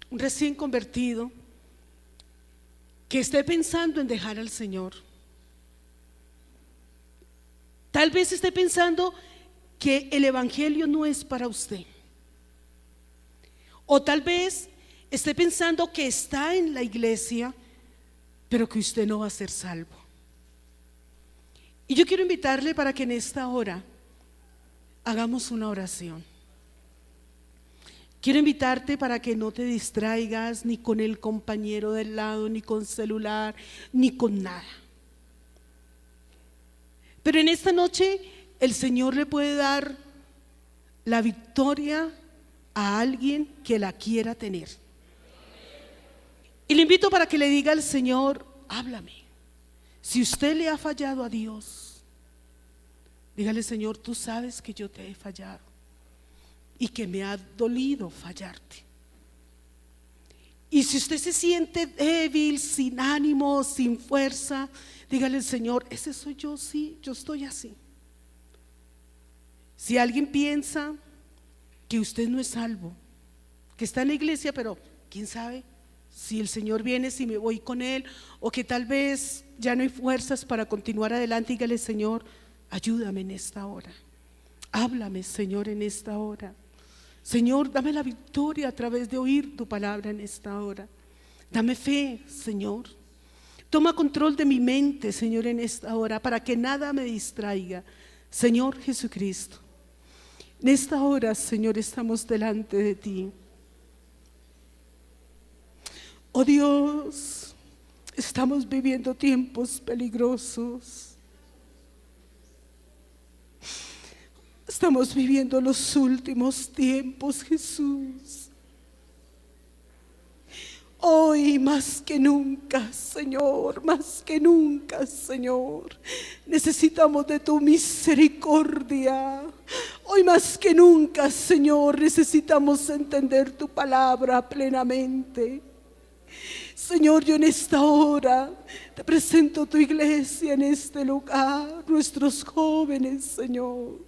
un recién convertido, que esté pensando en dejar al Señor. Tal vez esté pensando que el evangelio no es para usted. O tal vez esté pensando que está en la iglesia, pero que usted no va a ser salvo. Y yo quiero invitarle para que en esta hora hagamos una oración. Quiero invitarte para que no te distraigas ni con el compañero del lado, ni con celular, ni con nada. Pero en esta noche el Señor le puede dar la victoria a alguien que la quiera tener. Y le invito para que le diga al Señor: háblame. Si usted le ha fallado a Dios, dígale: Señor, tú sabes que yo te he fallado y que me ha dolido fallarte. Y si usted se siente débil, sin ánimo, sin fuerza, dígale al Señor: ese soy yo, sí, yo estoy así. Si alguien piensa que usted no es salvo, que está en la iglesia, pero quién sabe si el Señor viene, si me voy con Él, o que tal vez ya no hay fuerzas para continuar adelante, dígale: Señor, ayúdame en esta hora. Háblame, Señor, en esta hora. Señor, dame la victoria a través de oír tu palabra en esta hora. Dame fe, Señor. Toma control de mi mente, Señor, en esta hora, para que nada me distraiga. Señor Jesucristo, en esta hora, Señor, estamos delante de ti. Oh Dios, estamos viviendo tiempos peligrosos. Estamos viviendo los últimos tiempos, Jesús. Hoy más que nunca, Señor, más que nunca, Señor, necesitamos de tu misericordia. Hoy más que nunca, Señor, necesitamos entender tu palabra plenamente. Señor, yo en esta hora te presento tu iglesia en este lugar, nuestros jóvenes, Señor.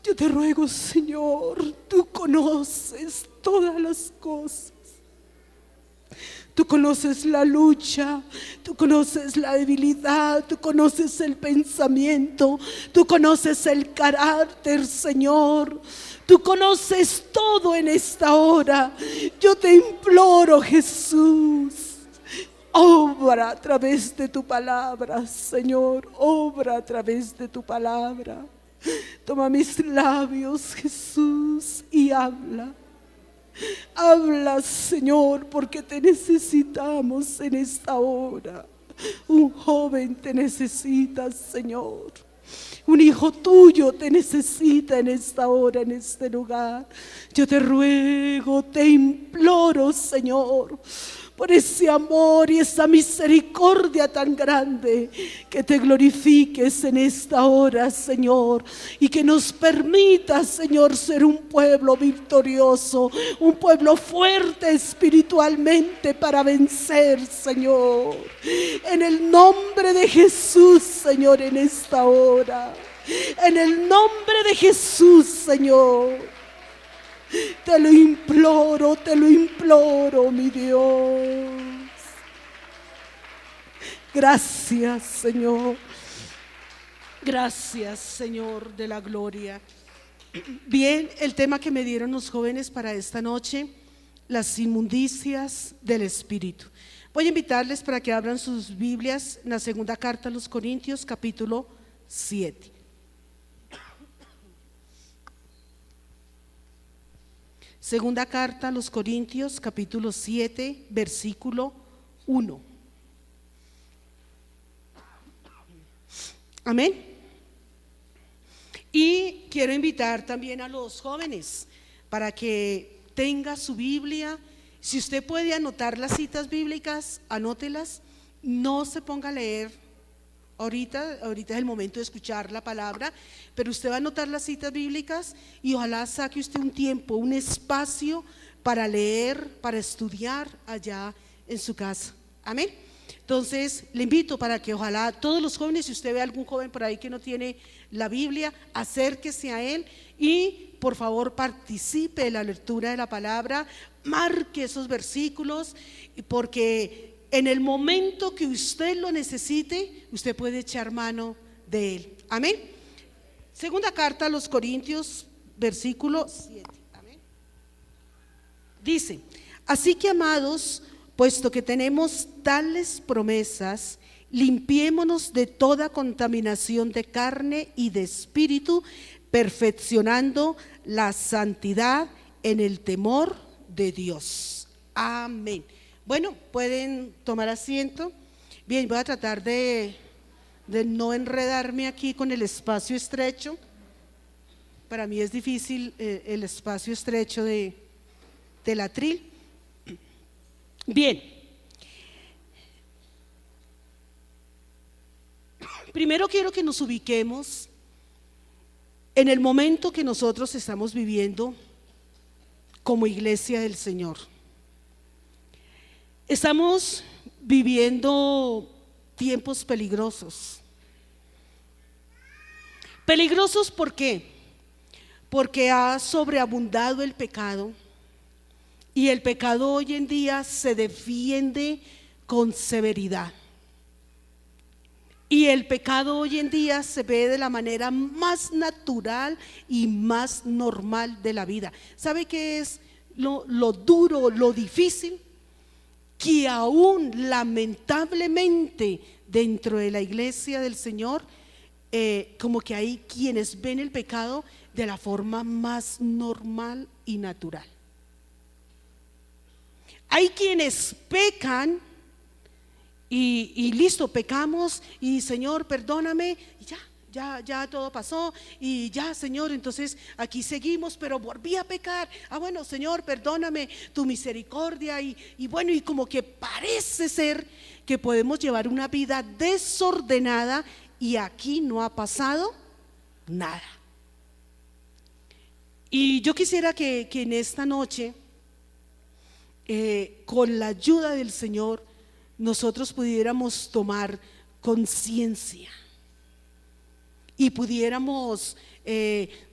Yo te ruego, Señor, tú conoces todas las cosas. Tú conoces la lucha, tú conoces la debilidad, tú conoces el pensamiento, tú conoces el carácter, Señor. Tú conoces todo en esta hora. Yo te imploro, Jesús, obra a través de tu palabra, Señor, obra a través de tu palabra. Toma mis labios, Jesús, y habla. Habla, Señor, porque te necesitamos en esta hora. Un joven te necesita, Señor. Un hijo tuyo te necesita en esta hora, en este lugar. Yo te ruego, te imploro, Señor, por ese amor y esa misericordia tan grande, que te glorifiques en esta hora, Señor, y que nos permita, Señor, ser un pueblo victorioso, un pueblo fuerte espiritualmente para vencer, Señor. En el nombre de Jesús, Señor, en esta hora. En el nombre de Jesús, Señor. Te lo imploro, mi Dios. Gracias, Señor. Gracias, Señor de la gloria. Bien, el tema que me dieron los jóvenes para esta noche: las inmundicias del Espíritu. Voy a invitarles para que abran sus Biblias en la segunda carta a los Corintios, capítulo 7. Segunda carta a los Corintios, capítulo 7, versículo 1. Amén. Y quiero invitar también a los jóvenes para que tenga su Biblia. Si usted puede anotar las citas bíblicas, anótelas. No se ponga a leer ahorita es el momento de escuchar la palabra, pero usted va a anotar las citas bíblicas y ojalá saque usted un tiempo, un espacio para leer, para estudiar allá en su casa. Amén. Entonces le invito para que ojalá todos los jóvenes, si usted ve a algún joven por ahí que no tiene la Biblia, acérquese a él y por favor participe de la lectura de la palabra, marque esos versículos, porque en el momento que usted lo necesite, usted puede echar mano de él. Amén. Segunda carta a los Corintios, versículo 7. Amén. Dice: así que, amados, puesto que tenemos tales promesas, limpiémonos de toda contaminación de carne y de espíritu, perfeccionando la santidad en el temor de Dios. Amén. Bueno, pueden tomar asiento. Bien, voy a tratar de no enredarme aquí con el espacio estrecho. Para mí es difícil el espacio estrecho del atril. Bien, primero quiero que nos ubiquemos en el momento que nosotros estamos viviendo como iglesia del Señor. Estamos viviendo tiempos peligrosos. Peligrosos, ¿por qué? Porque ha sobreabundado el pecado. Y el pecado hoy en día se defiende con severidad. Y el pecado hoy en día se ve de la manera más natural y más normal de la vida. ¿Sabe qué es lo duro, lo difícil? Que aún lamentablemente dentro de la iglesia del Señor, como que hay quienes ven el pecado de la forma más normal y natural. Hay quienes pecan y listo, pecamos y Señor, perdóname, y ya todo pasó y ya, Señor, entonces aquí seguimos, pero volví a pecar. Bueno, Señor, perdóname, tu misericordia y bueno, y como que parece ser que podemos llevar una vida desordenada y aquí no ha pasado nada. Y yo quisiera que en esta noche, con la ayuda del Señor, nosotros pudiéramos tomar conciencia y pudiéramos de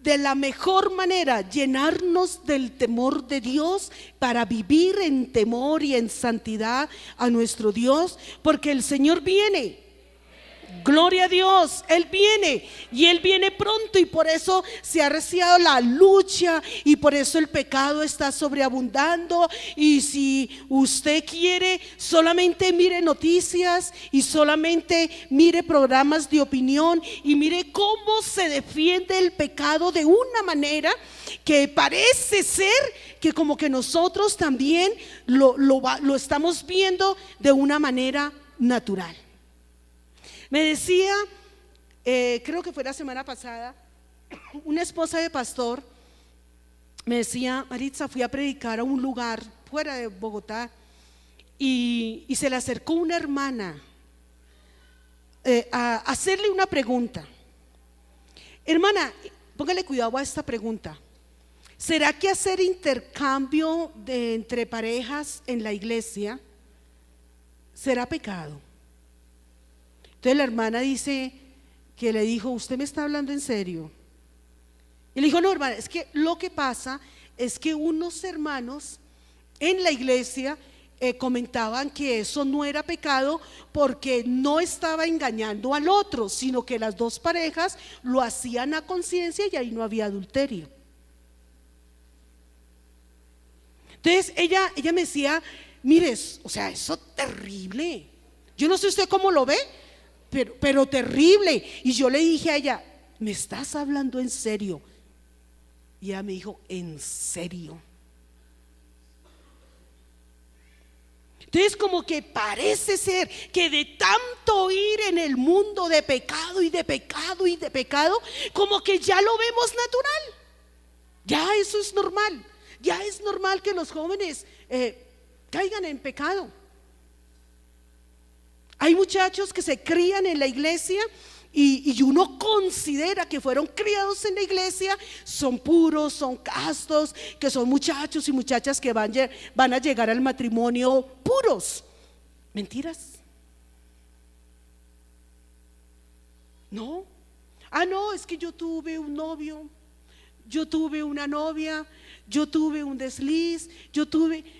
la mejor manera llenarnos del temor de Dios para vivir en temor y en santidad a nuestro Dios, porque el Señor viene. Gloria a Dios, Él viene y Él viene pronto, y por eso se ha arreciado la lucha y por eso el pecado está sobreabundando. Y si usted quiere, solamente mire noticias y solamente mire programas de opinión y mire cómo se defiende el pecado de una manera que parece ser que como que nosotros también lo estamos viendo de una manera natural. Me decía, creo que fue la semana pasada, una esposa de pastor, me decía: Maritza, fui a predicar a un lugar fuera de Bogotá y se le acercó una hermana a hacerle una pregunta. Hermana, póngale cuidado a esta pregunta: ¿será que hacer intercambio entre parejas en la iglesia será pecado? Entonces la hermana dice que le dijo: ¿usted me está hablando en serio? Y le dijo: no, hermana, es que lo que pasa es que unos hermanos en la iglesia comentaban que eso no era pecado porque no estaba engañando al otro, sino que las dos parejas lo hacían a conciencia y ahí no había adulterio. Entonces ella me decía: mire, o sea, eso terrible. Yo no sé usted cómo lo ve, pero terrible. Y yo le dije a ella: ¿me estás hablando en serio? Y ella me dijo: ¿en serio? Entonces como que parece ser que de tanto ir en el mundo de pecado y de pecado y de pecado, como que ya lo vemos natural. Ya eso es normal. Ya es normal que los jóvenes caigan en pecado. Hay muchachos que se crían en la iglesia y uno considera que fueron criados en la iglesia, son puros, son castos, que son muchachos y muchachas que van a llegar al matrimonio puros. ¿Mentiras? No. Ah, no, es que yo tuve un novio, yo tuve una novia, yo tuve un desliz,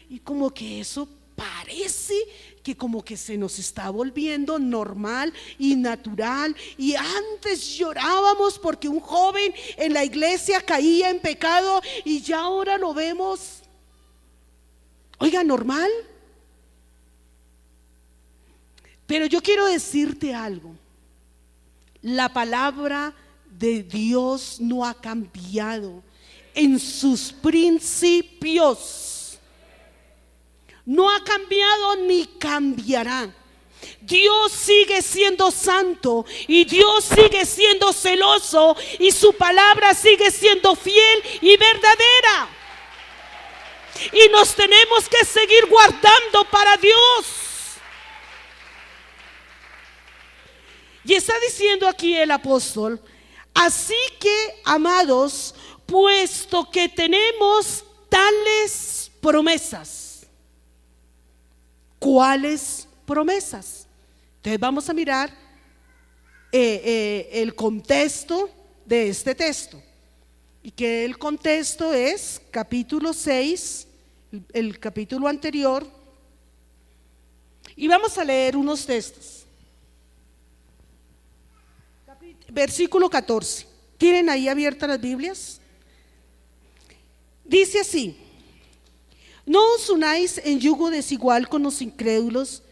y como que eso parece que como que se nos está volviendo normal y natural. Y antes llorábamos porque un joven en la iglesia caía en pecado y ya ahora lo vemos, oiga, normal. Pero yo quiero decirte algo. La palabra de Dios no ha cambiado en sus principios. No ha cambiado ni cambiará. Dios sigue siendo santo y Dios sigue siendo celoso y su palabra sigue siendo fiel y verdadera. Y nos tenemos que seguir guardando para Dios. Y está diciendo aquí el apóstol: así que, amados, puesto que tenemos tales promesas. ¿Cuáles promesas? Entonces vamos a mirar el contexto de este texto. Y que el contexto es capítulo 6, el capítulo anterior. Y vamos a leer unos textos. Versículo 14. ¿Tienen ahí abiertas las Biblias? Dice así: no os unáis en yugo desigual con los incrédulos,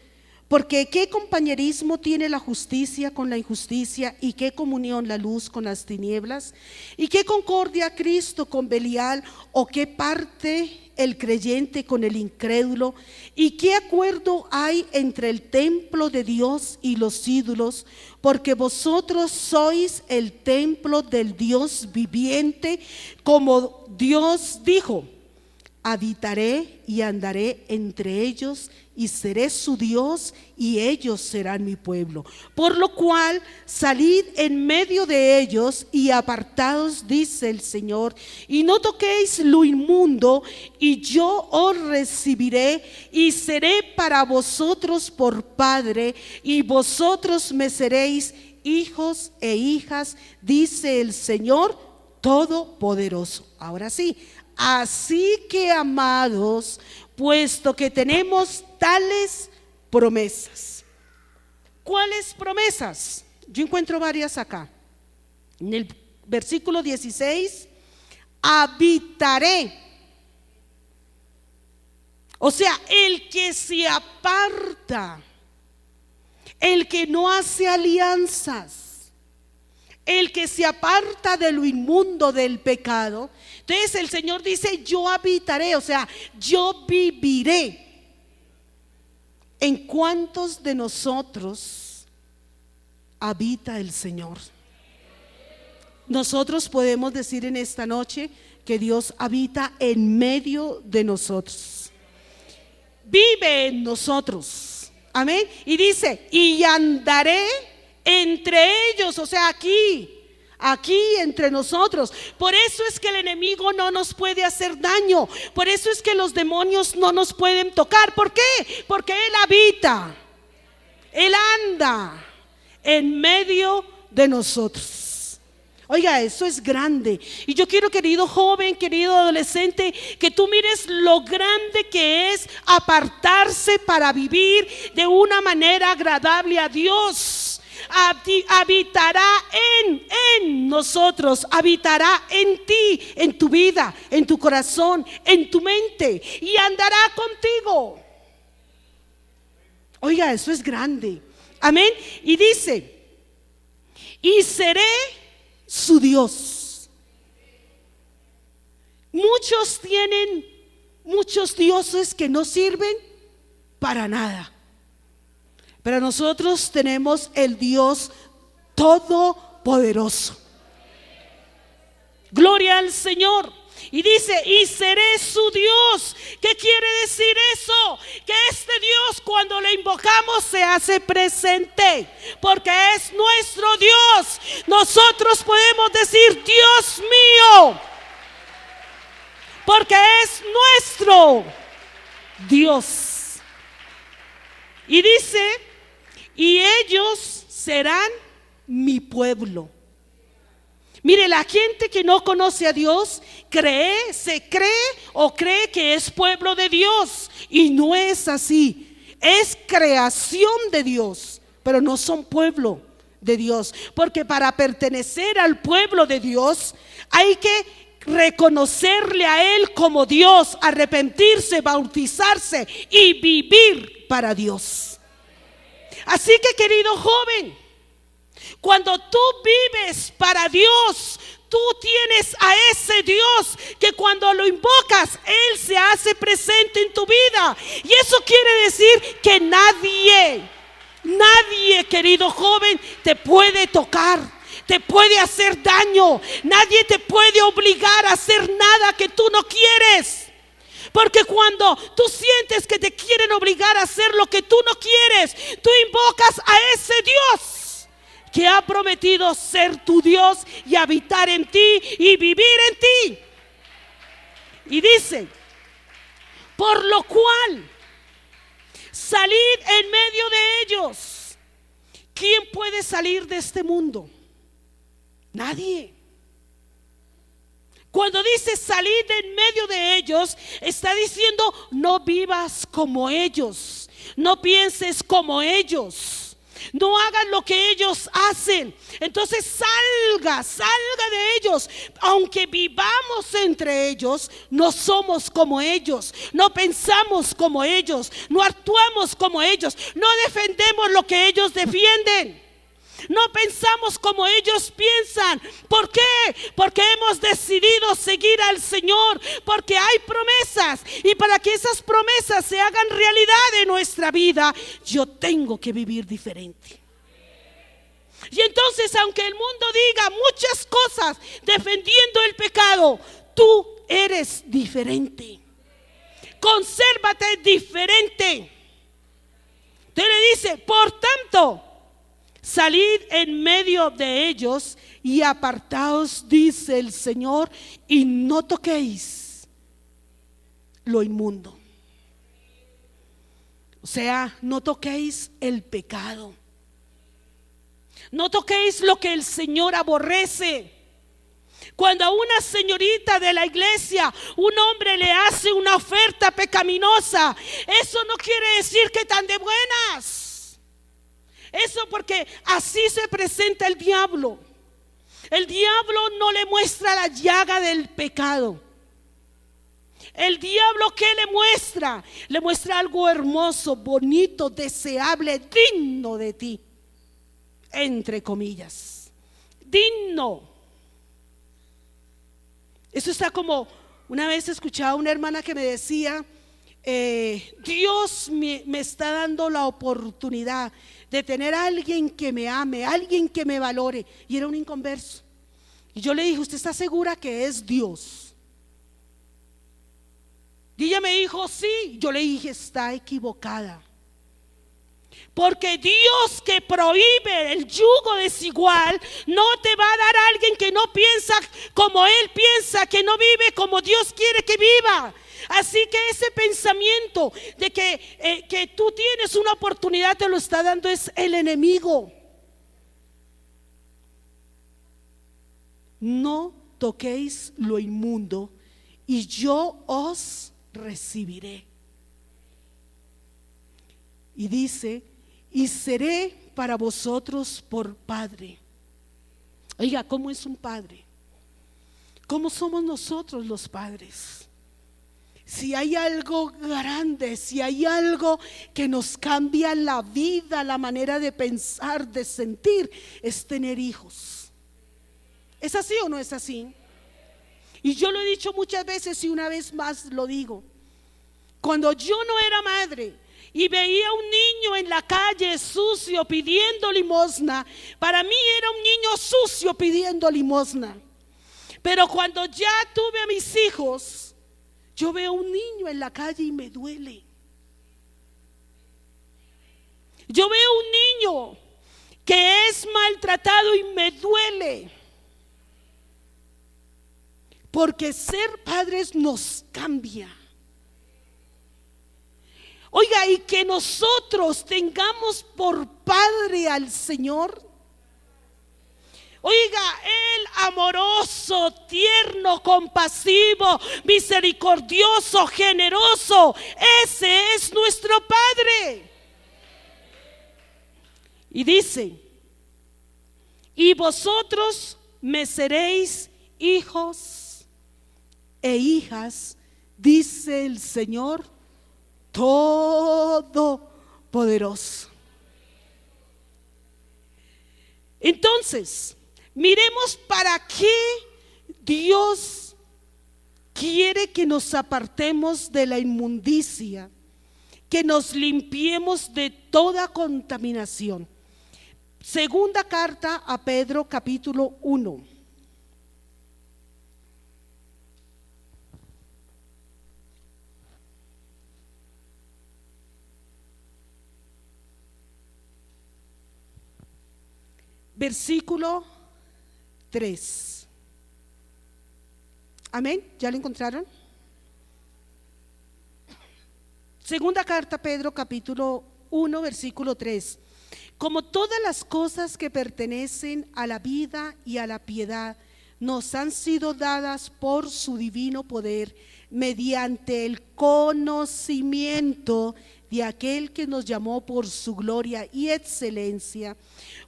porque qué compañerismo tiene la justicia con la injusticia, y qué comunión la luz con las tinieblas, y qué concordia Cristo con Belial, o qué parte el creyente con el incrédulo, y qué acuerdo hay entre el templo de Dios y los ídolos, porque vosotros sois el templo del Dios viviente, como Dios dijo: habitaré y andaré entre ellos, y seré su Dios, y ellos serán mi pueblo. Por lo cual salid en medio de ellos y apartaos, dice el Señor, y no toquéis lo inmundo, y yo os recibiré y seré para vosotros por padre, y vosotros me seréis hijos e hijas, dice el Señor Todopoderoso. Ahora sí. Así que, amados, puesto que tenemos tales promesas. ¿Cuáles promesas? Yo encuentro varias acá. En el versículo 16, habitaré. O sea, el que se aparta, el que no hace alianzas, el que se aparta de lo inmundo del pecado. Entonces el Señor dice: yo habitaré, o sea, yo viviré. ¿En cuántos de nosotros habita el Señor? Nosotros podemos decir en esta noche que Dios habita en medio de nosotros, vive en nosotros, amén. Y dice: y andaré entre ellos, o sea, aquí entre nosotros. Por eso es que el enemigo no nos puede hacer daño. Por eso es que los demonios no nos pueden tocar. ¿Por qué? Porque Él habita, Él anda en medio de nosotros. Oiga, eso es grande. Y yo quiero, querido joven, querido adolescente, que tú mires lo grande que es apartarse para vivir de una manera agradable a Dios. Habitará en nosotros, habitará en ti, en tu vida, en tu corazón, en tu mente, y andará contigo. Oiga, eso es grande, amén. Y dice: y seré su Dios. Muchos tienen muchos dioses que no sirven para nada, pero nosotros tenemos el Dios Todopoderoso. Gloria al Señor. Y dice: y seré su Dios. ¿Qué quiere decir eso? Que este Dios, cuando le invocamos, se hace presente, porque es nuestro Dios. Nosotros podemos decir: Dios mío, porque es nuestro Dios. Y dice, y ellos serán mi pueblo. Mire, la gente que no conoce a Dios se cree que es pueblo de Dios, y no es así. Es creación de Dios, pero no son pueblo de Dios, porque para pertenecer al pueblo de Dios hay que reconocerle a Él como Dios, arrepentirse, bautizarse y vivir para Dios. Así que, querido joven, cuando tú vives para Dios, tú tienes a ese Dios que cuando lo invocas, Él se hace presente en tu vida. Y eso quiere decir que nadie, querido joven, te puede tocar, te puede hacer daño. Nadie te puede obligar a hacer nada que tú no quieres. Porque cuando tú sientes que te quieren obligar a hacer lo que tú no quieres, tú invocas a ese Dios que ha prometido ser tu Dios y habitar en ti y vivir en ti. Y dice, por lo cual, salid en medio de ellos. ¿Quién puede salir de este mundo? Nadie. Cuando dice salid en medio de ellos, está diciendo no vivas como ellos, no pienses como ellos, no hagas lo que ellos hacen. Entonces salga de ellos. Aunque vivamos entre ellos, no somos como ellos, no pensamos como ellos, no actuamos como ellos, no defendemos lo que ellos defienden, no pensamos como ellos piensan. ¿Por qué? Porque hemos decidido seguir al Señor, porque hay promesas, y para que esas promesas se hagan realidad en nuestra vida, yo tengo que vivir diferente. Y entonces, aunque el mundo diga muchas cosas defendiendo el pecado, tú eres diferente. Consérvate diferente. Te le dice, por tanto, salid en medio de ellos y apartaos, dice el Señor, y no toquéis lo inmundo. O sea, no toquéis el pecado. No toquéis lo que el Señor aborrece. Cuando a una señorita de la iglesia un hombre le hace una oferta pecaminosa, eso no quiere decir que tan de buenas. Eso porque así se presenta el diablo. El diablo no le muestra la llaga del pecado. El diablo, ¿qué le muestra? Le muestra algo hermoso, bonito, deseable, digno de ti. Entre comillas, digno. Eso está como, una vez escuchaba a una hermana que me decía, Dios me está dando la oportunidad de tener a alguien que me ame, alguien que me valore. Y era un inconverso. Y yo le dije, ¿usted está segura que es Dios? Y ella me dijo, sí. Yo le dije, está equivocada. Porque Dios, que prohíbe el yugo desigual, no te va a dar a alguien que no piensa como Él piensa, que no vive como Dios quiere que viva. Así que ese pensamiento de que tú tienes una oportunidad, te lo está dando es el enemigo. No toquéis lo inmundo y yo os recibiré. Y dice, y seré para vosotros por padre. Oiga, ¿cómo es un padre? ¿Cómo somos nosotros los padres? Si hay algo grande, si hay algo que nos cambia la vida, la manera de pensar, de sentir, es tener hijos. ¿Es así o no es así? Y yo lo he dicho muchas veces y una vez más lo digo. Cuando yo no era madre y veía un niño en la calle sucio pidiendo limosna, para mí era un niño sucio pidiendo limosna. Pero cuando ya tuve a mis hijos, yo veo un niño en la calle y me duele. Yo veo un niño que es maltratado y me duele. Porque ser padres nos cambia. Oiga, y que nosotros tengamos por Padre al Señor. Oiga, Él amoroso, tierno, compasivo, misericordioso, generoso, ese es nuestro Padre. Y dice: y vosotros me seréis hijos e hijas, dice el Señor Todopoderoso. Entonces, miremos para qué Dios quiere que nos apartemos de la inmundicia, que nos limpiemos de toda contaminación. Segunda carta a Pedro, capítulo 1. Versículo 3. Amén. ¿Ya lo encontraron? Segunda carta a Pedro, capítulo 1, versículo 3. Como todas las cosas que pertenecen a la vida y a la piedad nos han sido dadas por su divino poder, mediante el conocimiento de aquel que nos llamó por su gloria y excelencia,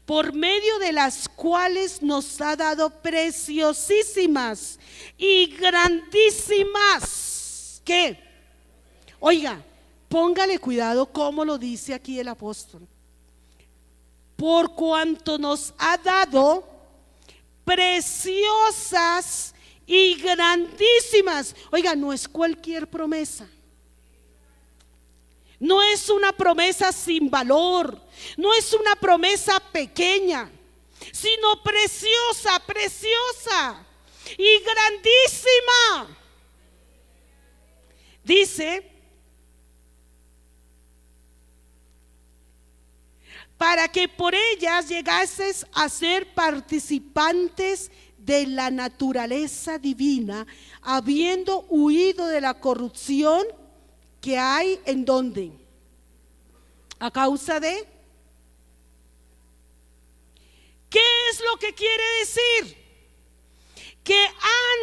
por medio de las cuales nos ha dado preciosísimas y grandísimas, ¿qué? Oiga, póngale cuidado cómo lo dice aquí el apóstol. Por cuanto nos ha dado preciosas y grandísimas. Oiga, no es cualquier promesa. No es una promesa sin valor, no es una promesa pequeña, sino preciosa, preciosa y grandísima. Dice: para que por ellas llegases a ser participantes de la naturaleza divina, habiendo huido de la corrupción que hay en donde, a causa de, ¿qué es lo que quiere decir? Que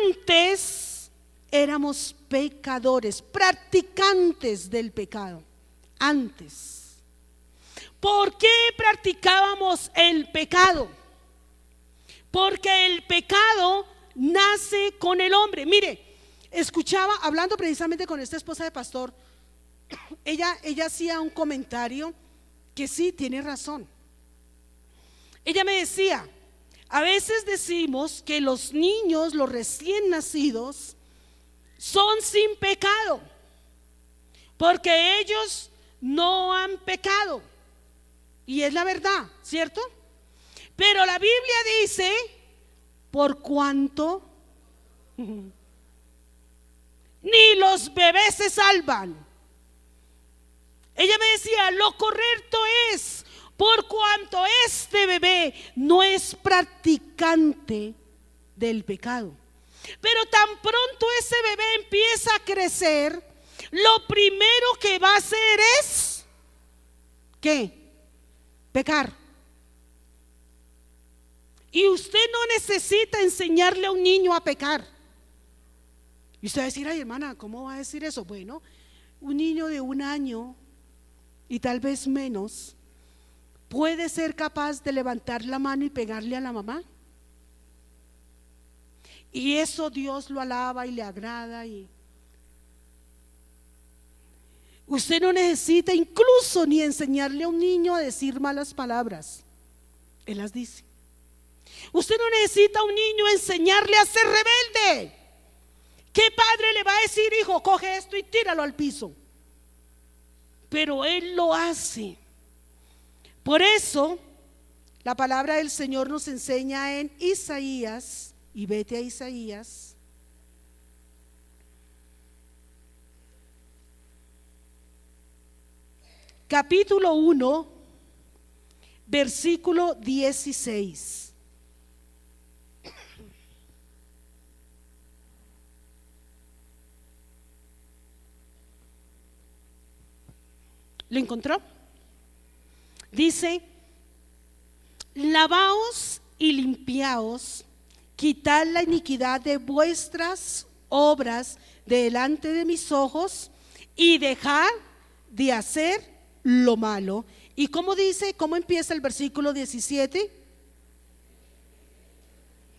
antes éramos pecadores, practicantes del pecado. Antes, ¿por qué practicábamos el pecado? Porque el pecado nace con el hombre. Mire, escuchaba, hablando precisamente con esta esposa de pastor, ella hacía un comentario que sí tiene razón. Ella me decía: a veces decimos que los niños, los recién nacidos, son sin pecado, porque ellos no han pecado. Y es la verdad, ¿cierto? Pero la Biblia dice: por cuanto ni los bebés se salvan. Ella me decía: lo correcto es, por cuanto este bebé no es practicante del pecado. Pero tan pronto ese bebé empieza a crecer, lo primero que va a hacer es, ¿qué? Pecar. Y usted no necesita enseñarle a un niño a pecar. Y usted va a decir: ay, hermana, ¿cómo va a decir eso? Bueno, un niño de 1 año y tal vez menos puede ser capaz de levantar la mano y pegarle a la mamá. Y eso Dios lo alaba y le agrada. Y usted no necesita incluso ni enseñarle a un niño a decir malas palabras. Él las dice. Usted no necesita a un niño enseñarle a ser rebelde. ¿Qué padre le va a decir: hijo, coge esto y tíralo al piso? Pero él lo hace. Por eso la palabra del Señor nos enseña en Isaías, y vete a Isaías, capítulo 1, versículo 16. ¿Lo encontró? Dice: lavaos y limpiaos, quitad la iniquidad de vuestras obras delante de mis ojos y dejad de hacer lo malo. ¿Y cómo dice? ¿Cómo empieza el versículo 17?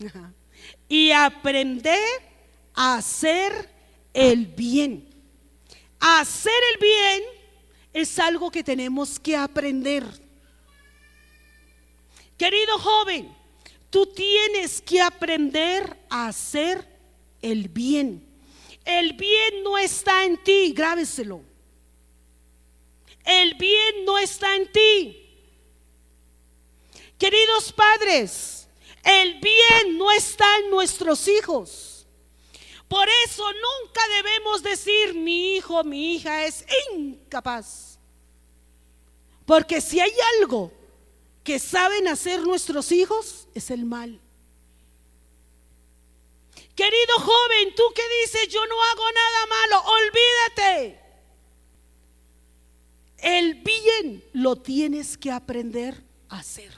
Ajá. Y aprender a hacer el bien. Hacer el bien es algo que tenemos que aprender. Querido joven, tú tienes que aprender a hacer el bien. El bien no está en ti, grábeselo. El bien no está en ti. Queridos padres, el bien no está en nuestros hijos. Por eso nunca debemos decir: mi hijo, mi hija es incapaz. Porque si hay algo que saben hacer nuestros hijos, es el mal. Querido joven, tú que dices: yo no hago nada malo, olvídate. El bien lo tienes que aprender a hacer.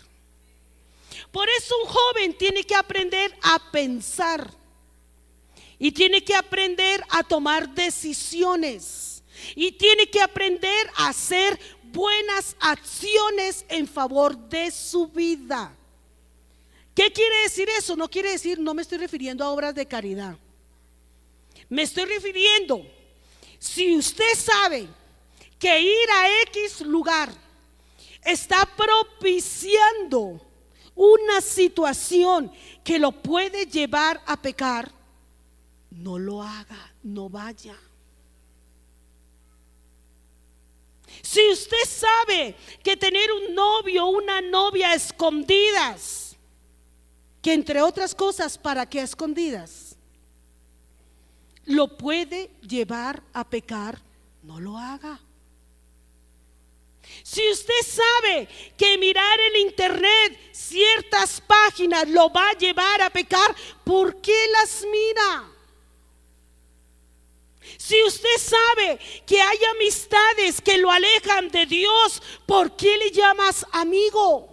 Por eso un joven tiene que aprender a pensar y tiene que aprender a tomar decisiones y tiene que aprender a hacer buenas acciones en favor de su vida. ¿Qué quiere decir eso? No quiere decir, no me estoy refiriendo a obras de caridad. Me estoy refiriendo, si usted sabe que ir a X lugar está propiciando una situación que lo puede llevar a pecar, no lo haga, no vaya. Si usted sabe que tener un novio o una novia a escondidas, que entre otras cosas, ¿para qué a escondidas?, lo puede llevar a pecar, no lo haga. Si usted sabe que mirar en internet ciertas páginas lo va a llevar a pecar, ¿por qué las mira? Si usted sabe que hay amistades que lo alejan de Dios, ¿por qué le llamas amigo?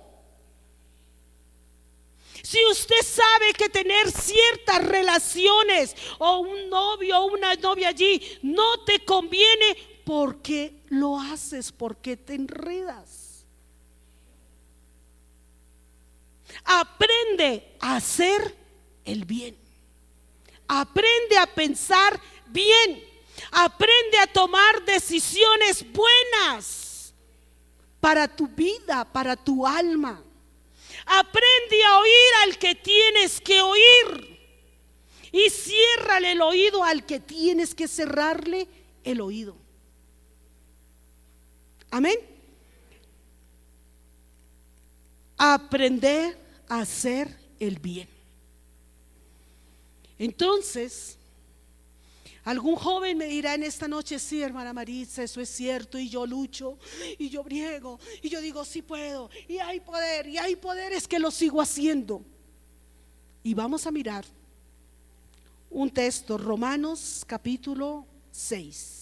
Si usted sabe que tener ciertas relaciones o un novio o una novia allí no te conviene, ¿por qué lo haces? ¿Por qué te enredas? Aprende a hacer el bien. Aprende a pensar bien. Aprende a tomar decisiones buenas para tu vida, para tu alma. Aprende a oír al que tienes que oír y ciérrale el oído al que tienes que cerrarle el oído. Amén. Aprender a hacer el bien. Entonces, algún joven me dirá en esta noche: sí, hermana Maritza, eso es cierto, y yo lucho, y yo briego, y yo digo sí puedo, y hay poder, es que lo sigo haciendo. Y vamos a mirar un texto, Romanos capítulo 6.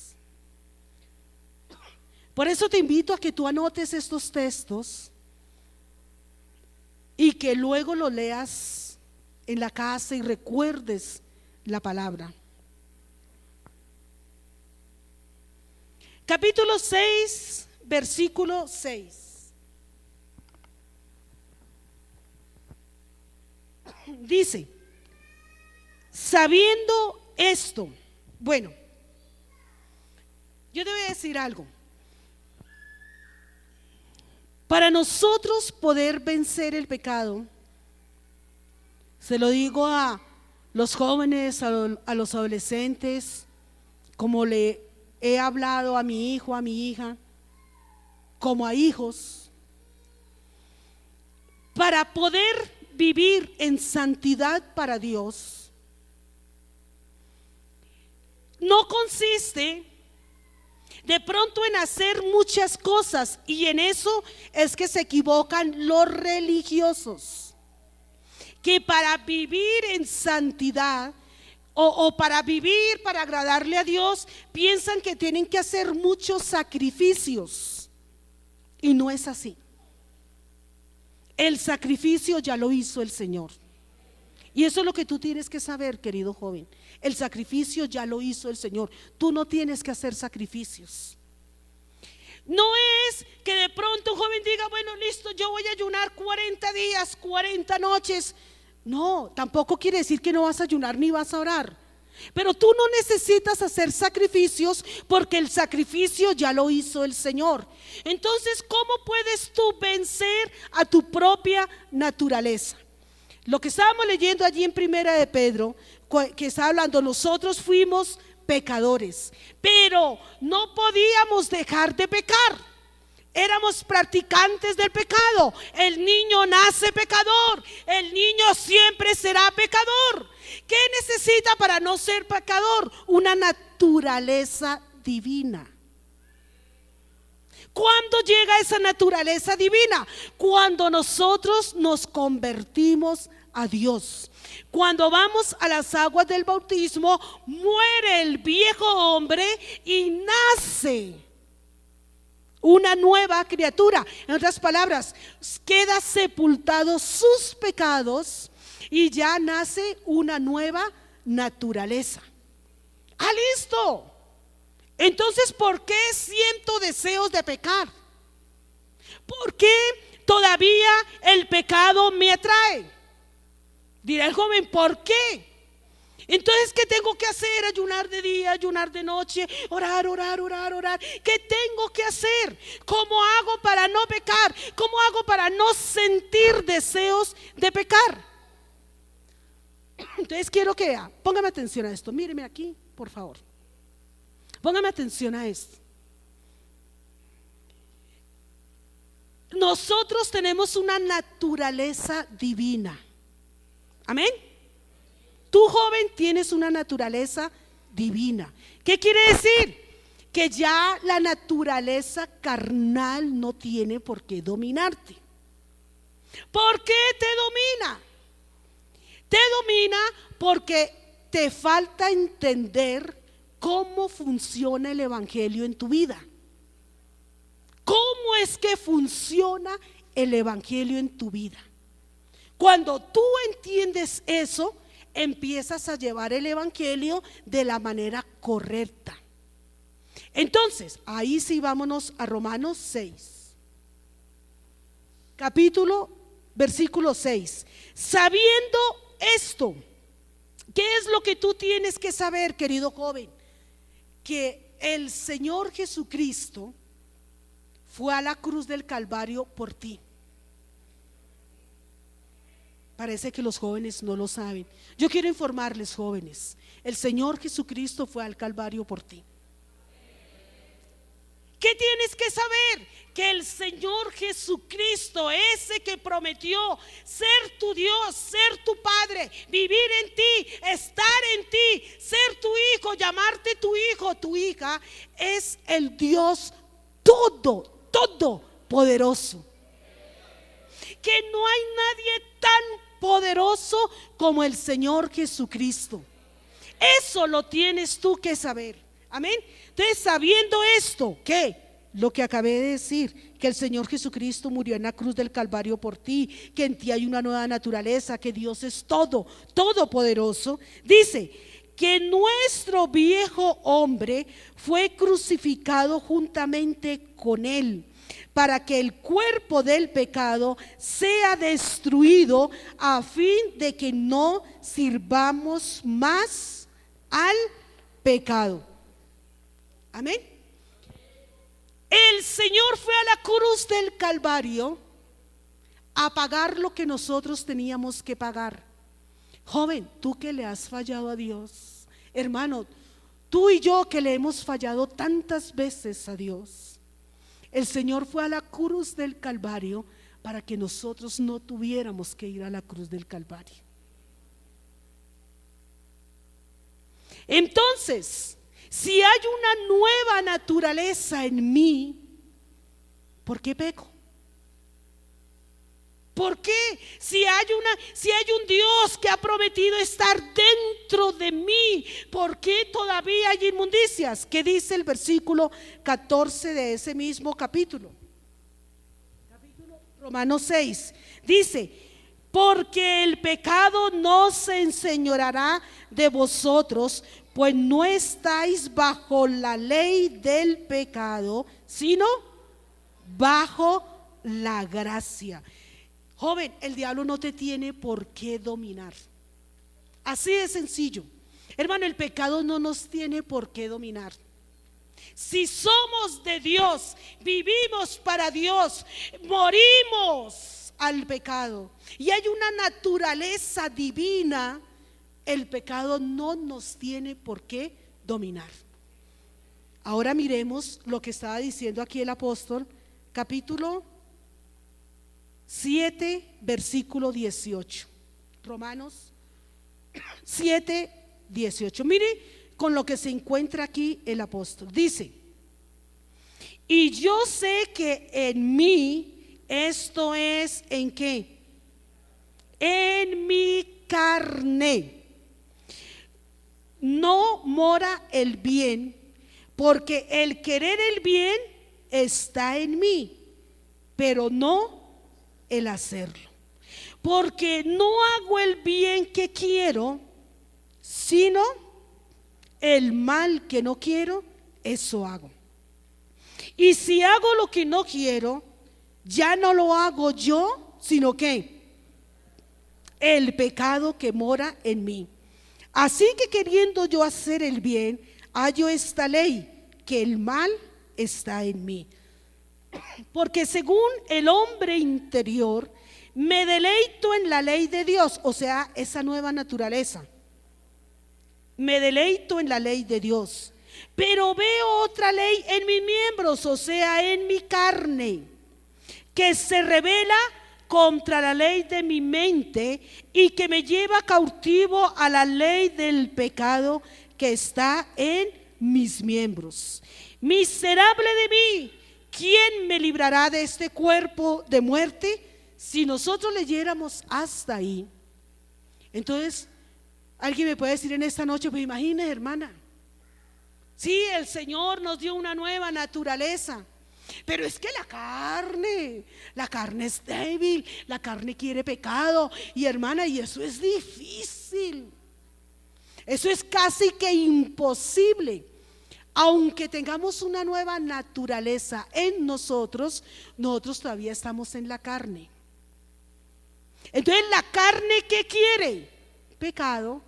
Por eso te invito a que tú anotes estos textos y que luego lo leas en la casa y recuerdes la palabra. Capítulo 6, versículo 6. Dice: sabiendo esto. Bueno, yo te voy a decir algo. Para nosotros poder vencer el pecado, se lo digo a los jóvenes, a los adolescentes, como le he hablado a mi hijo, a mi hija, como a hijos. Para poder vivir en santidad para Dios, no consiste de pronto en hacer muchas cosas, y en eso es que se equivocan los religiosos, que para vivir en santidad o para vivir, para agradarle a Dios, piensan que tienen que hacer muchos sacrificios. Y no es así. El sacrificio ya lo hizo el Señor. Y eso es lo que tú tienes que saber, querido joven. El sacrificio ya lo hizo el Señor. Tú no tienes que hacer sacrificios. No es que de pronto un joven diga, bueno, listo, yo voy a ayunar 40 días, 40 noches. No, tampoco quiere decir que no vas a ayunar ni vas a orar. Pero tú no necesitas hacer sacrificios porque el sacrificio ya lo hizo el Señor. Entonces, ¿cómo puedes tú vencer a tu propia naturaleza? Lo que estábamos leyendo allí en Primera de Pedro, que está hablando, nosotros fuimos pecadores, pero no podíamos dejar de pecar. Éramos practicantes del pecado. El niño nace pecador, el niño siempre será pecador. ¿Qué necesita para no ser pecador? Una naturaleza divina. ¿Cuándo llega esa naturaleza divina? Cuando nosotros nos convertimos a Dios. Cuando vamos a las aguas del bautismo, muere el viejo hombre y nace una nueva criatura. En otras palabras, queda sepultado sus pecados y ya nace una nueva naturaleza. ¡Ah, listo! Entonces, ¿por qué siento deseos de pecar? ¿Por qué todavía el pecado me atrae? Dirá el joven, ¿por qué? Entonces, ¿qué tengo que hacer? Ayunar de día, ayunar de noche, orar. ¿Qué tengo que hacer? ¿Cómo hago para no pecar? ¿Cómo hago para no sentir deseos de pecar? Entonces quiero que vea, póngame atención a esto, míreme aquí, por favor. Póngame atención a esto. Nosotros tenemos una naturaleza divina. Amén. Tú, joven, tienes una naturaleza divina. ¿Qué quiere decir? Que ya la naturaleza carnal no tiene por qué dominarte. ¿Por qué te domina? Te domina porque te falta entender cómo funciona el evangelio en tu vida. ¿Cómo es que funciona el evangelio en tu vida? Cuando tú entiendes eso, empiezas a llevar el evangelio de la manera correcta. Entonces, ahí sí vámonos a Romanos 6. Versículo 6. Sabiendo esto, ¿qué es lo que tú tienes que saber, querido joven? Que el Señor Jesucristo fue a la cruz del Calvario por ti. Parece que los jóvenes no lo saben. Yo quiero informarles, jóvenes, el Señor Jesucristo fue al Calvario por ti. ¿Qué tienes que saber? Que el Señor Jesucristo, ese que prometió ser tu Dios, ser tu Padre, vivir en ti, estar en ti, ser tu hijo, llamarte tu hijo, tu hija, es el Dios todopoderoso. Que no hay nadie tan poderoso como el Señor Jesucristo. Eso lo tienes tú que saber. Amén. Entonces, sabiendo esto, ¿qué? Lo que acabé de decir, que el Señor Jesucristo murió en la cruz del Calvario por ti, que en ti hay una nueva naturaleza, que Dios es todopoderoso. Dice que nuestro viejo hombre fue crucificado juntamente con él, para que el cuerpo del pecado sea destruido, a fin de que no sirvamos más al pecado. Amén. El Señor fue a la cruz del Calvario a pagar lo que nosotros teníamos que pagar. Joven, tú que le has fallado a Dios, hermano, tú y yo que le hemos fallado tantas veces a Dios, el Señor fue a la cruz del Calvario para que nosotros no tuviéramos que ir a la cruz del Calvario. Entonces, si hay una nueva naturaleza en mí, ¿por qué peco? ¿Por qué? Si hay un Dios que ha prometido estar dentro de mí, ¿por qué todavía hay inmundicias? ¿Qué dice el versículo 14 de ese mismo capítulo? Romanos 6 dice: porque el pecado no se enseñoreará de vosotros, pues no estáis bajo la ley del pecado, sino bajo la gracia. Joven, el diablo no te tiene por qué dominar. Así de sencillo. Hermano, el pecado no nos tiene por qué dominar. Si somos de Dios, vivimos para Dios, morimos al pecado y hay una naturaleza divina, el pecado no nos tiene por qué dominar. Ahora miremos lo que estaba diciendo aquí el apóstol, capítulo 7, versículo 18. Romanos 7, 18. Mire con lo que se encuentra aquí el apóstol. Dice: y yo sé que en mí, esto es, ¿en qué? En mi carne no mora el bien, porque el querer el bien está en mí, pero no el hacerlo. Porque no hago el bien que quiero, sino el mal que no quiero, eso hago. Y si hago lo que no quiero, ya no lo hago yo, sino que el pecado que mora en mí. Así que queriendo yo hacer el bien, hallo esta ley, que el mal está en mí. Porque según el hombre interior, me deleito en la ley de Dios, o sea, esa nueva naturaleza. Me deleito en la ley de Dios, pero veo otra ley en mis miembros, o sea, en mi carne, que se rebela contra la ley de mi mente y que me lleva cautivo a la ley del pecado que está en mis miembros. Miserable de mí, ¿quién me librará de este cuerpo de muerte? Si nosotros leyéramos hasta ahí, entonces alguien me puede decir en esta noche: pues imagínese, hermana, sí, el Señor nos dio una nueva naturaleza, pero es que la carne es débil, la carne quiere pecado, y hermana, y eso es difícil, eso es casi que imposible. Aunque tengamos una nueva naturaleza en nosotros, nosotros todavía estamos en la carne. Entonces, ¿la carne qué quiere? Pecado.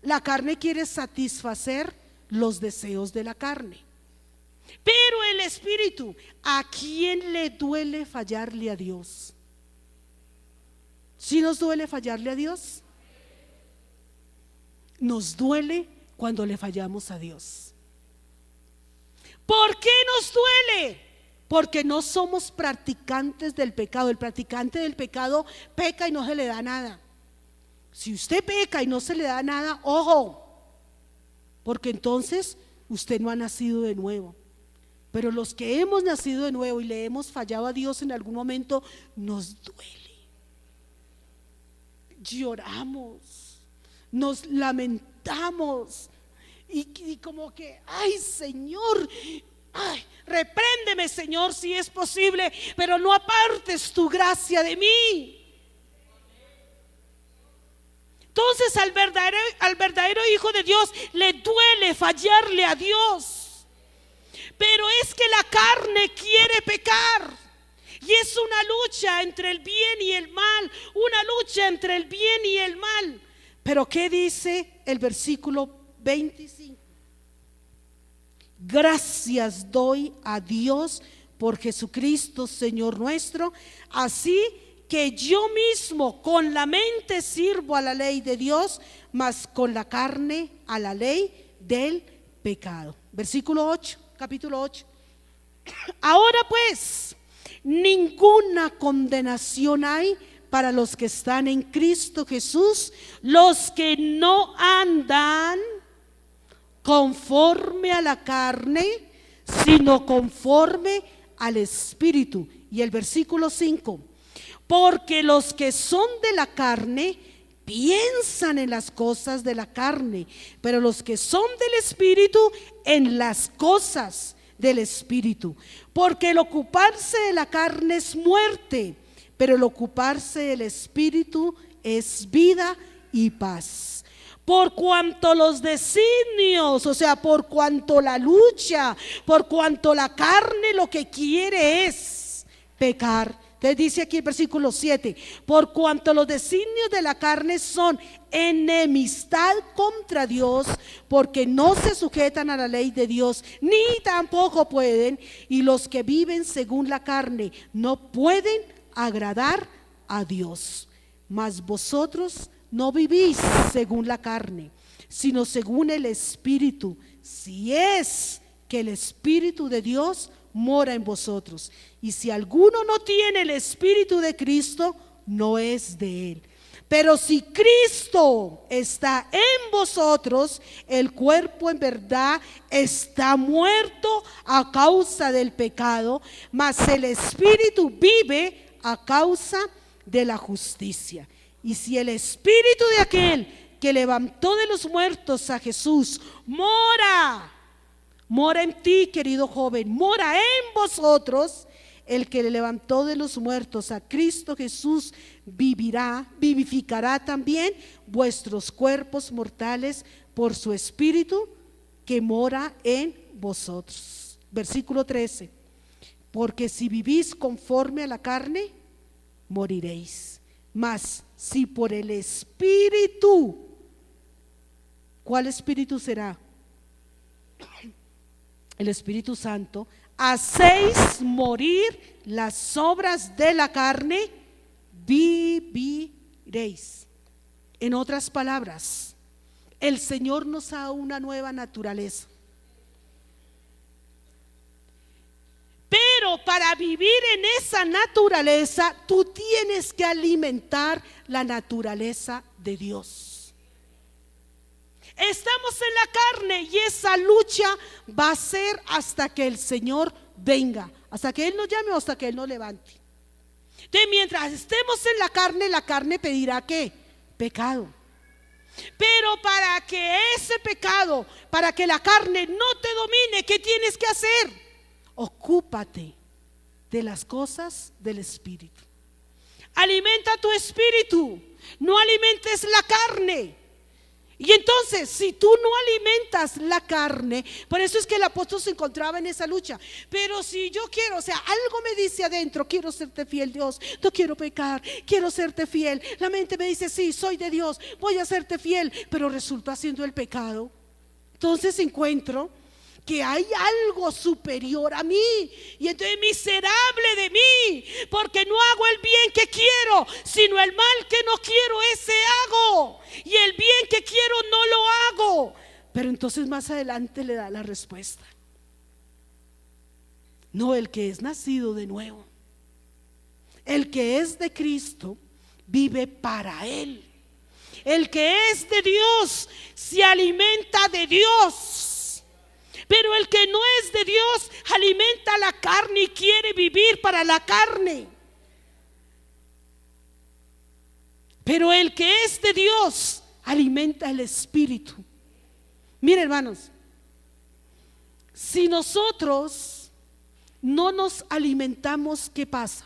La carne quiere satisfacer los deseos de la carne. Pero el espíritu, ¿a quién le duele fallarle a Dios? ¿Sí nos duele fallarle a Dios? Nos duele cuando le fallamos a Dios. ¿Por qué nos duele? Porque no somos practicantes del pecado. El practicante del pecado peca y no se le da nada. Si usted peca y no se le da nada, ojo, porque entonces usted no ha nacido de nuevo. Pero los que hemos nacido de nuevo y le hemos fallado a Dios en algún momento, nos duele. Lloramos, nos lamentamos y como que, ay, Señor, ay, repréndeme, Señor, si es posible, pero no apartes tu gracia de mí. Entonces al verdadero hijo de Dios le duele fallarle a Dios, pero es que la carne quiere pecar y es una lucha entre el bien y el mal, una lucha entre el bien y el mal. Pero ¿qué dice el versículo 25? Gracias doy a Dios por Jesucristo Señor nuestro, así que yo mismo con la mente sirvo a la ley de Dios, mas con la carne a la ley del pecado. Versículo 8, capítulo 8. Ahora pues, ninguna condenación hay para los que están en Cristo Jesús, los que no andan conforme a la carne, sino conforme al Espíritu. Y el versículo 5: porque los que son de la carne piensan en las cosas de la carne, pero los que son del Espíritu en las cosas del Espíritu. Porque el ocuparse de la carne es muerte, pero el ocuparse del Espíritu es vida y paz. Por cuanto los designios, o sea, por cuanto la lucha, por cuanto la carne lo que quiere es pecar. Entonces dice aquí el versículo 7, por cuanto los designios de la carne son enemistad contra Dios, porque no se sujetan a la ley de Dios, ni tampoco pueden, y los que viven según la carne no pueden agradar a Dios. Mas vosotros no vivís según la carne, sino según el Espíritu, si es que el Espíritu de Dios mora en vosotros. Y si alguno no tiene el Espíritu de Cristo, no es de él. Pero si Cristo está en vosotros, el cuerpo en verdad está muerto a causa del pecado, mas el Espíritu vive a causa de la justicia. Y si el Espíritu de aquel que levantó de los muertos a Jesús mora en ti, querido joven, mora en vosotros, el que le levantó de los muertos a Cristo Jesús vivificará también vuestros cuerpos mortales por su Espíritu que mora en vosotros. Versículo 13, porque si vivís conforme a la carne, moriréis. Mas si por el Espíritu, ¿cuál Espíritu será? El Espíritu Santo, hacéis morir las obras de la carne, viviréis. En otras palabras, el Señor nos da una nueva naturaleza. Pero para vivir en esa naturaleza, tú tienes que alimentar la naturaleza de Dios. Estamos en la carne y esa lucha va a ser hasta que el Señor venga, hasta que Él nos llame o hasta que Él nos levante. Entonces, mientras estemos en la carne pedirá ¿qué? Pecado. Pero para que ese pecado, para que la carne no te domine, ¿qué tienes que hacer? Ocúpate de las cosas del Espíritu. Alimenta tu espíritu, no alimentes la carne. Y entonces, si tú no alimentas la carne, por eso es que el apóstol se encontraba en esa lucha. Pero si yo quiero, o sea, algo me dice adentro, quiero serte fiel, Dios, no quiero pecar, quiero serte fiel. La mente me dice, sí, soy de Dios, voy a serte fiel, pero resulta haciendo el pecado. Entonces encuentro que hay algo superior a mí, y entonces miserable de mí, porque no hago el bien que quiero, sino el mal que no quiero, ese hago, y el bien que quiero no lo hago. Pero entonces más adelante le da la respuesta: no, el que es nacido de nuevo, el que es de Cristo, vive para Él. El que es de Dios se alimenta de Dios. Pero el que no es de Dios alimenta la carne y quiere vivir para la carne. Pero el que es de Dios alimenta el espíritu. Miren, hermanos, si nosotros no nos alimentamos, ¿qué pasa?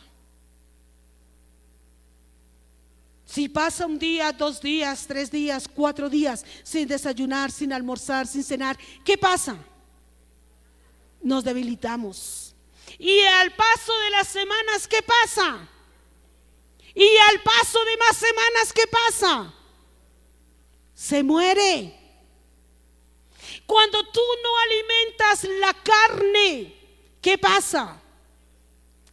Si pasa un día, 2 días, 3 días, 4 días sin desayunar, sin almorzar, sin cenar, ¿qué pasa? Nos debilitamos. Y al paso de las semanas, ¿qué pasa? Y al paso de más semanas, ¿qué pasa? Se muere. Cuando tú no alimentas la carne, ¿qué pasa?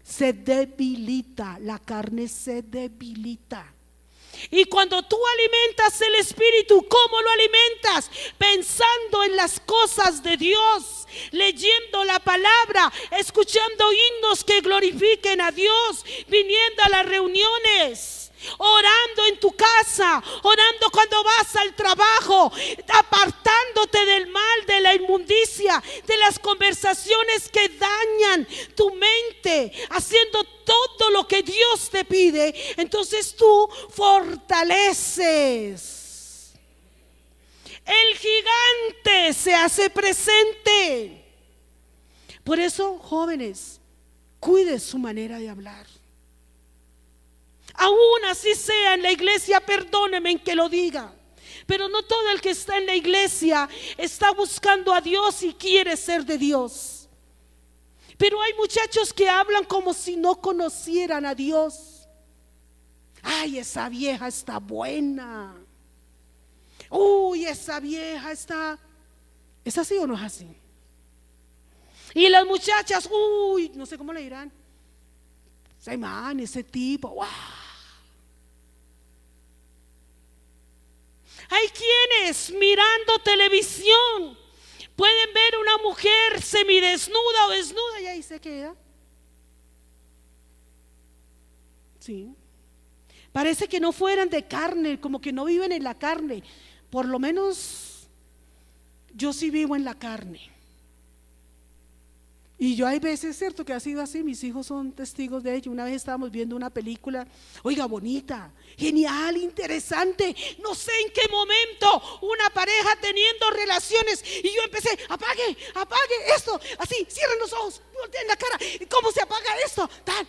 Se debilita, la carne se debilita. Y cuando tú alimentas el espíritu, ¿cómo lo alimentas? Pensando en las cosas de Dios, leyendo la palabra, escuchando himnos que glorifiquen a Dios, viniendo a las reuniones, orando en tu casa, orando cuando vas al trabajo, apartándote del mal, de la inmundicia, de las conversaciones que dañan tu mente, haciendo todo lo que Dios te pide. Entonces tú fortaleces. El gigante se hace presente. Por eso, jóvenes, cuide su manera de hablar. Aún así sea en la iglesia, perdóneme en que lo diga, pero no todo el que está en la iglesia está buscando a Dios y quiere ser de Dios. Pero hay muchachos que hablan como si no conocieran a Dios. Ay, esa vieja está buena. Uy, esa vieja está. ¿Es así o no es así? Y las muchachas, uy, no sé cómo le dirán. Ese man, ese tipo, wow. Hay quienes mirando televisión pueden ver una mujer semidesnuda o desnuda y ahí se queda. Sí. Parece que no fueran de carne, como que no viven en la carne. Por lo menos yo sí vivo en la carne. Y yo hay veces, cierto que ha sido así, mis hijos son testigos de ello. Una vez estábamos viendo una película, oiga, bonita, genial, interesante. No sé en qué momento una pareja teniendo relaciones y yo empecé, apague esto, así, cierren los ojos, volteen la cara, ¿cómo se apaga esto? Tal.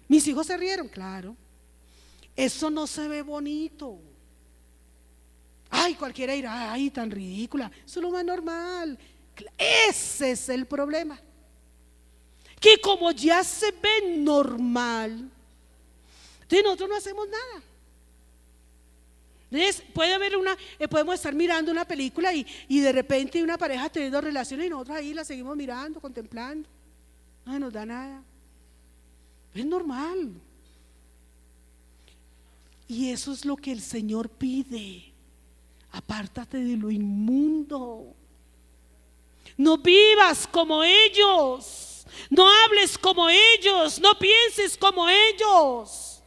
Mis hijos se rieron, claro. Eso no se ve bonito. Ay, cualquiera dirá, ay, tan ridícula. Eso es lo más normal. Ese es el problema, que como ya se ve normal, entonces nosotros no hacemos nada. Entonces puede haber podemos estar mirando una película y de repente una pareja teniendo relaciones y nosotros ahí la seguimos mirando, contemplando. No nos da nada. Es normal. Y eso es lo que el Señor pide. Apártate de lo inmundo. No vivas como ellos, no hables como ellos, no pienses como ellos.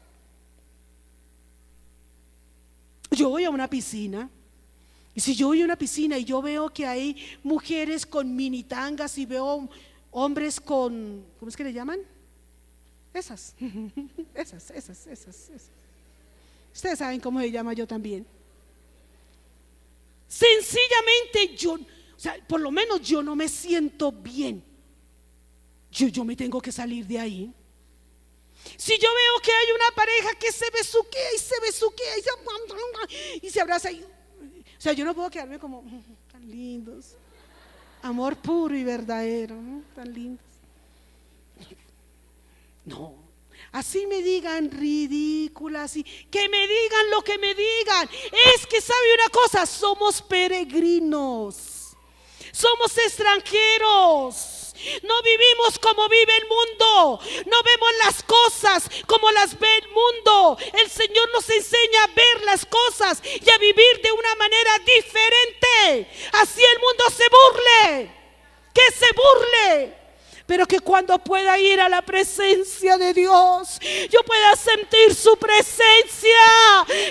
Yo voy a una piscina, y si yo voy a una piscina y yo veo que hay mujeres con minitangas y veo hombres con, ¿cómo es que le llaman? Esas. Ustedes saben cómo se llama, yo también. Sencillamente yo, o sea, por lo menos yo no me siento bien. Yo me tengo que salir de ahí. Si yo veo que hay una pareja que se besuquea y se abraza o sea, yo no puedo quedarme como tan lindos, amor puro y verdadero, ¿no? Tan lindos. No, así me digan ridículas y que me digan lo que me digan. Es que sabe una cosa, somos peregrinos, somos extranjeros. No vivimos como vive el mundo, no vemos las cosas como las ve el mundo. El Señor nos enseña a ver las cosas y a vivir de una manera diferente. Así el mundo se burle, que se burle, pero que cuando pueda ir a la presencia de Dios, yo pueda sentir su presencia.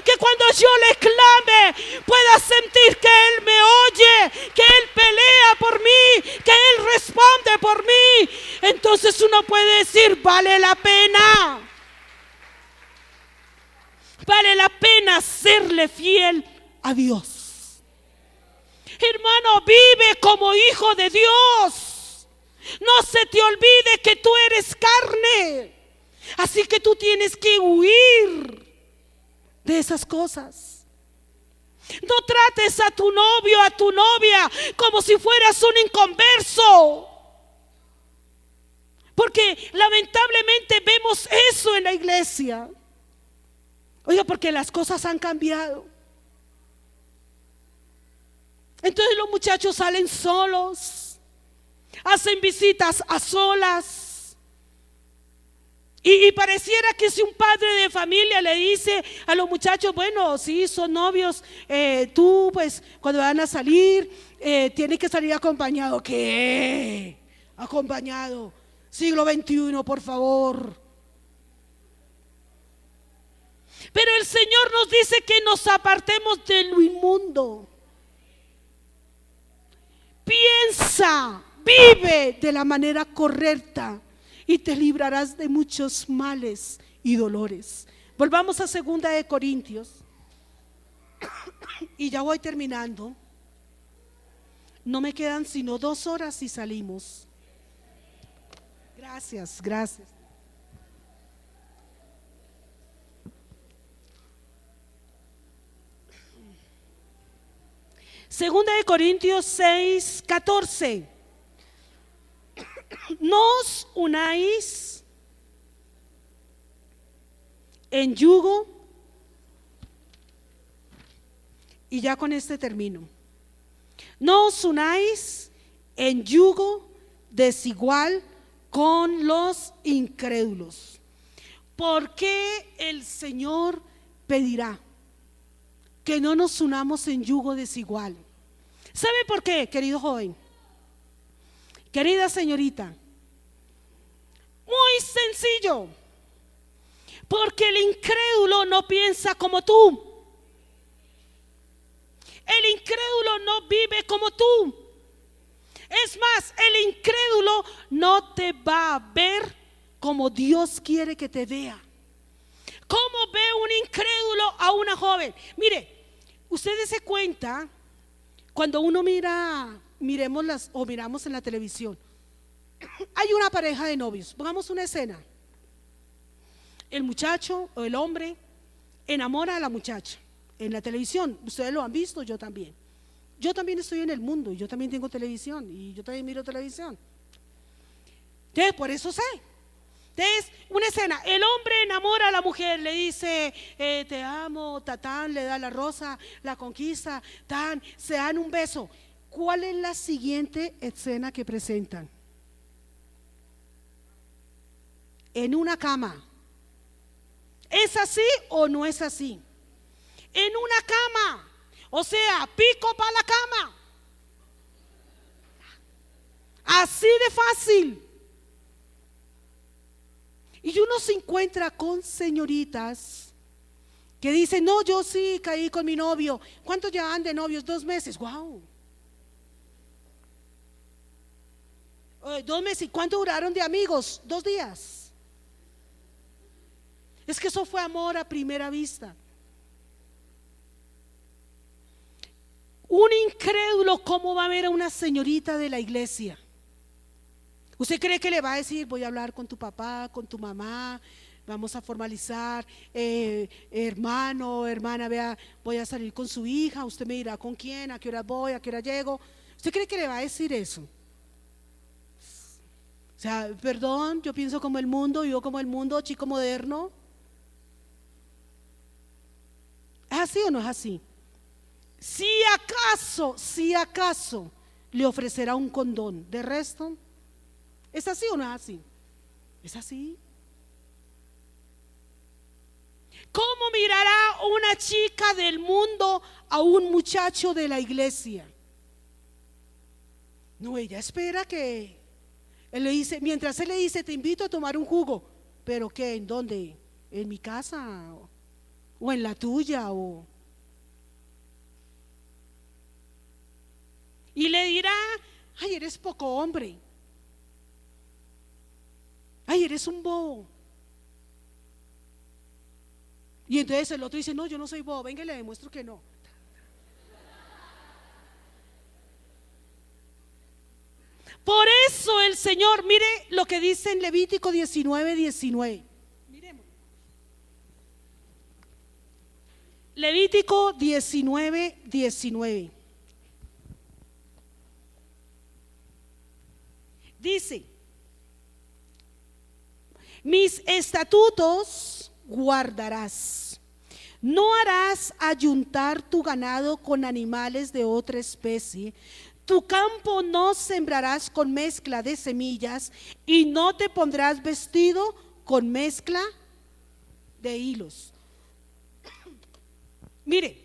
Que cuando yo le clame, pueda sentir que Él me oye, que Él pelea por mí, que Él responde por mí. Entonces uno puede decir, vale la pena. Vale la pena serle fiel a Dios. Hermano, vive como hijo de Dios. No se te olvide que tú eres carne. Así que tú tienes que huir de esas cosas. No trates a tu novio, a tu novia como si fueras un inconverso. Porque lamentablemente vemos eso en la iglesia. Oiga, porque las cosas han cambiado. Entonces los muchachos salen solos, hacen visitas a solas. Y pareciera que si un padre de familia le dice a los muchachos, bueno, sí, son novios, tú pues cuando van a salir, tienen que salir acompañado. ¿Qué? Acompañado. Siglo XXI, por favor. Pero el Señor nos dice que nos apartemos de lo inmundo. Piensa, vive de la manera correcta y te librarás de muchos males y dolores. Volvamos a 2 de Corintios. Y ya voy terminando. No me quedan sino 2 horas y salimos. Gracias. Segunda de Corintios 6:14. No os unáis en yugo, y ya con este termino. No os unáis en yugo desigual con los incrédulos. ¿Por qué el Señor pedirá que no nos unamos en yugo desigual? ¿Sabe por qué, querido joven? Querida señorita, muy sencillo, porque el incrédulo no piensa como tú. El incrédulo no vive como tú. Es más, el incrédulo no te va a ver como Dios quiere que te vea. ¿Cómo ve un incrédulo a una joven? Mire, ustedes se cuenta cuando uno miramos en la televisión. Hay una pareja de novios, pongamos una escena. El muchacho o el hombre enamora a la muchacha en la televisión. Ustedes lo han visto, yo también. Yo también estoy en el mundo y yo también tengo televisión y yo también miro televisión. Entonces, por eso sé. Entonces, una escena, el hombre enamora a la mujer, le dice, te amo, tatán, le da la rosa, la conquista, tan, se dan un beso. ¿Cuál es la siguiente escena que presentan? En una cama. ¿Es así o no es así? En una cama. O sea, pico para la cama. Así de fácil. Y uno se encuentra con señoritas que dicen, no, yo sí caí con mi novio. ¿Cuántos llevan de novios? 2 meses. Wow. 2 meses. ¿Y cuánto duraron de amigos? 2 días. Es que eso fue amor a primera vista. Un incrédulo, ¿cómo va a ver a una señorita de la iglesia? ¿Usted cree que le va a decir, voy a hablar con tu papá, con tu mamá, vamos a formalizar, hermano, hermana, vea, voy a salir con su hija, usted me dirá con quién, a qué hora voy, a qué hora llego? ¿Usted cree que le va a decir eso? O sea, perdón, yo pienso como el mundo, vivo como el mundo, chico moderno. ¿Es así o no es así? Si acaso le ofrecerá un condón, de resto, ¿es así o no es así? Es así. ¿Cómo mirará una chica del mundo a un muchacho de la iglesia? No, ella espera que él le dice, mientras él le dice, te invito a tomar un jugo, pero ¿qué? ¿En dónde? ¿En mi casa? ¿O en la tuya? Y le dirá, ay, eres poco hombre, ay, eres un bobo. Y entonces el otro dice, no, yo no soy bobo, venga y le demuestro que no. Por eso el Señor, mire lo que dice en Levítico 19:19. Miremos. Levítico 19:19. Dice, mis estatutos guardarás. No harás ayuntar tu ganado con animales de otra especie. Tu campo no sembrarás con mezcla de semillas y no te pondrás vestido con mezcla de hilos. Mire,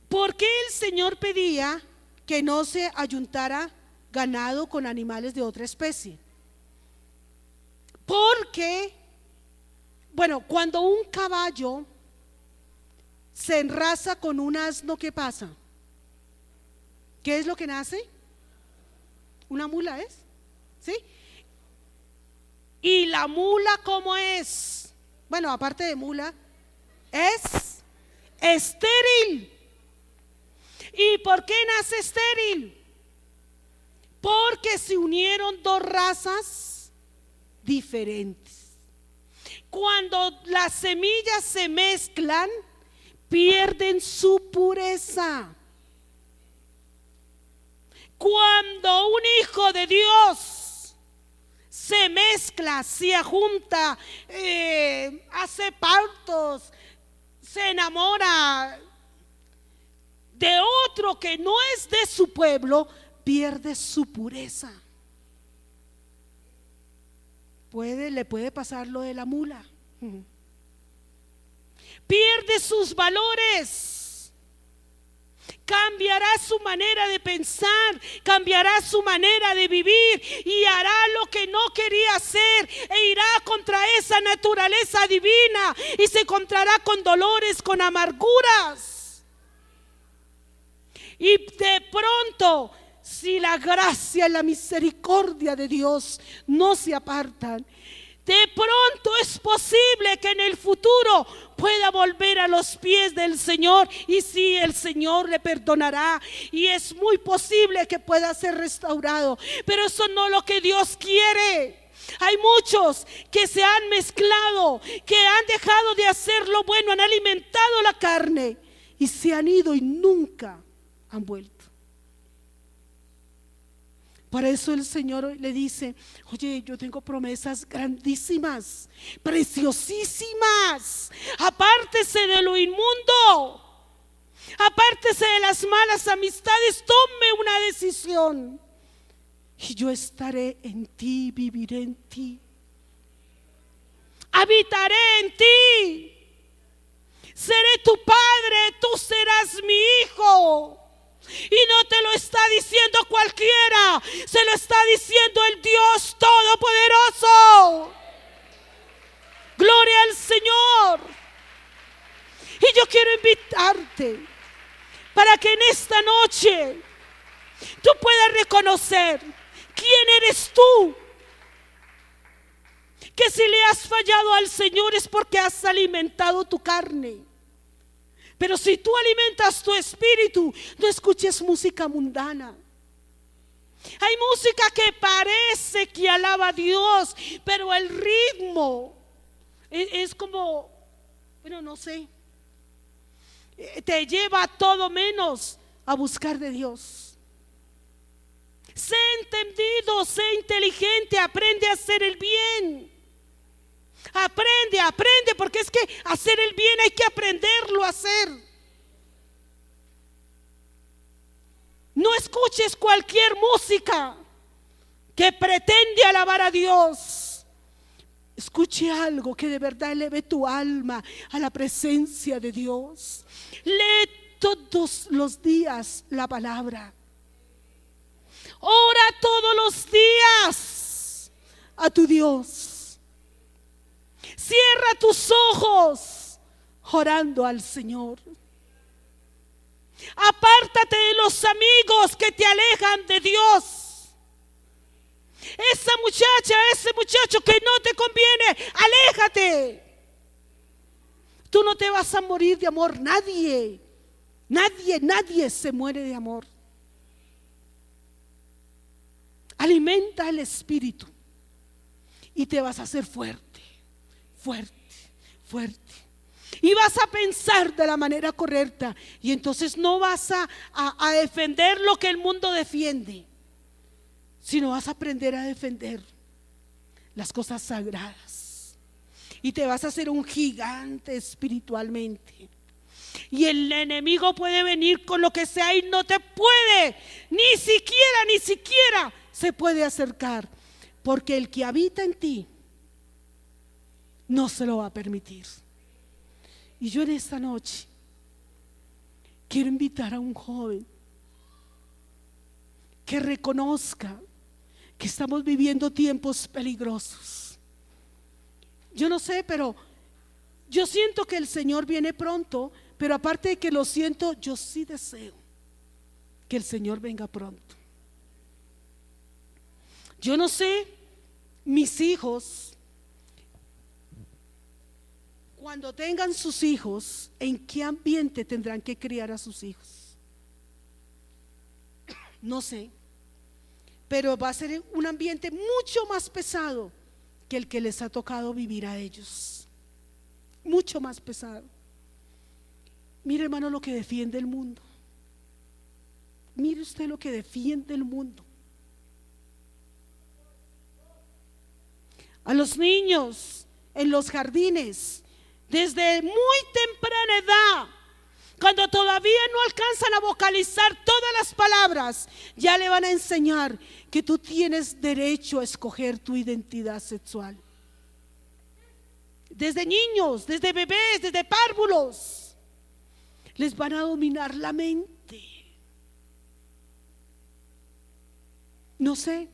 ¿por qué el Señor pedía que no se ayuntara ganado con animales de otra especie? Porque, bueno, cuando un caballo se enraza con un asno, ¿qué pasa? ¿Qué es lo que nace? Una mula es, ¿sí? ¿Y la mula cómo es? Bueno, aparte de mula, es estéril. ¿Y por qué nace estéril? Porque se unieron 2 razas diferentes. Cuando las semillas se mezclan, pierden su pureza. Cuando un hijo de Dios se mezcla, se junta, hace pactos, se enamora de otro que no es de su pueblo, pierde su pureza. Le puede pasar lo de la mula. Pierde sus valores, cambiará su manera de pensar, cambiará su manera de vivir y hará lo que no quería hacer e irá contra esa naturaleza divina y se encontrará con dolores, con amarguras. Y de pronto, si la gracia y la misericordia de Dios no se apartan, de pronto es posible que en el futuro pueda volver a los pies del Señor, y sí, el Señor le perdonará y es muy posible que pueda ser restaurado, pero eso no es lo que Dios quiere. Hay muchos que se han mezclado, que han dejado de hacer lo bueno, han alimentado la carne y se han ido y nunca han vuelto. Por eso el Señor le dice: oye, yo tengo promesas grandísimas, preciosísimas. Apártese de lo inmundo, apártese de las malas amistades, tome una decisión. Y yo estaré en ti, viviré en ti, habitaré en ti, seré tu padre, tú serás mi hijo. Y no te lo está diciendo cualquiera, se lo está diciendo el Dios Todopoderoso. Gloria al Señor. Y yo quiero invitarte para que en esta noche tú puedas reconocer quién eres tú. Que si le has fallado al Señor es porque has alimentado tu carne. Pero si tú alimentas tu espíritu, no escuches música mundana. Hay música que parece que alaba a Dios, pero el ritmo es como, bueno, no sé, te lleva a todo menos a buscar de Dios. Sé entendido, sé inteligente, aprende a hacer el bien. Aprende, porque es que hacer el bien hay que aprenderlo a hacer. No escuches cualquier música que pretende alabar a Dios. Escuche algo que de verdad eleve tu alma a la presencia de Dios. Lee todos los días la palabra. Ora todos los días a tu Dios. Cierra tus ojos orando al Señor. Apártate de los amigos que te alejan de Dios. Esa muchacha, ese muchacho que no te conviene, aléjate. Tú no te vas a morir de amor, nadie se muere de amor. Alimenta el espíritu y te vas a hacer fuerte. Y vas a pensar de la manera correcta. Y entonces no vas a defender lo que el mundo defiende, sino vas a aprender a defender las cosas sagradas. Y te vas a hacer un gigante espiritualmente. Y el enemigo puede venir con lo que sea y no te puede, ni siquiera se puede acercar. Porque el que habita en ti no se lo va a permitir. Y yo en esta noche quiero invitar a un joven que reconozca que estamos viviendo tiempos peligrosos. Yo no sé, pero yo siento que el Señor viene pronto, pero aparte de que lo siento, yo sí deseo que el Señor venga pronto. Yo no sé, mis hijos, cuando tengan sus hijos, ¿en qué ambiente tendrán que criar a sus hijos? No sé, pero va a ser un ambiente mucho más pesado que el que les ha tocado vivir a ellos. Mucho más pesado. Mire, hermano, lo que defiende el mundo. Mire usted lo que defiende el mundo. A los niños en los jardines, desde muy temprana edad, cuando todavía no alcanzan a vocalizar todas las palabras, ya le van a enseñar que tú tienes derecho a escoger tu identidad sexual. Desde niños, desde bebés, desde párvulos, les van a dominar la mente. No sé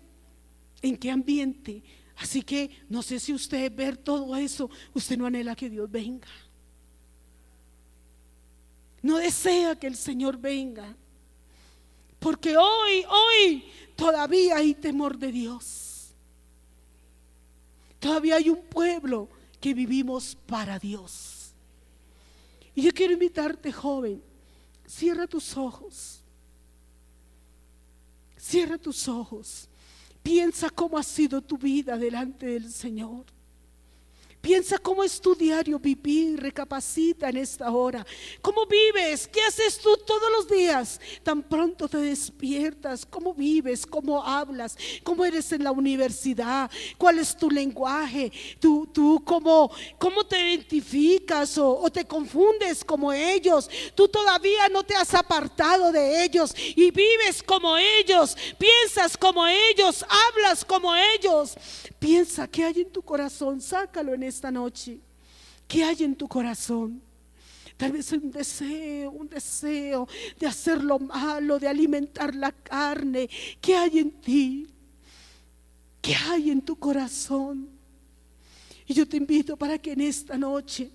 en qué ambiente, así que no sé si usted ver todo eso, usted no anhela que Dios venga. No desea que el Señor venga, porque hoy todavía hay temor de Dios. Todavía hay un pueblo que vivimos para Dios. Y yo quiero invitarte, joven, cierra tus ojos. Cierra tus ojos. Piensa cómo ha sido tu vida delante del Señor. Piensa cómo es tu diario vivir. Recapacita en esta hora. ¿Cómo vives? ¿Qué haces tú todos los días? Tan pronto te despiertas. ¿Cómo vives? ¿Cómo hablas? ¿Cómo eres en la universidad? ¿Cuál es tu lenguaje? ¿Tú cómo te identificas o te confundes como ellos? Tú todavía no te has apartado de ellos y vives como ellos. Piensas como ellos. Hablas como ellos. Piensa qué hay en tu corazón. Sácalo en esta noche. ¿Qué hay en tu corazón? Tal vez un deseo de hacer lo malo, de alimentar la carne. ¿Qué hay en ti? ¿Qué hay en tu corazón? Y yo te invito para que en esta noche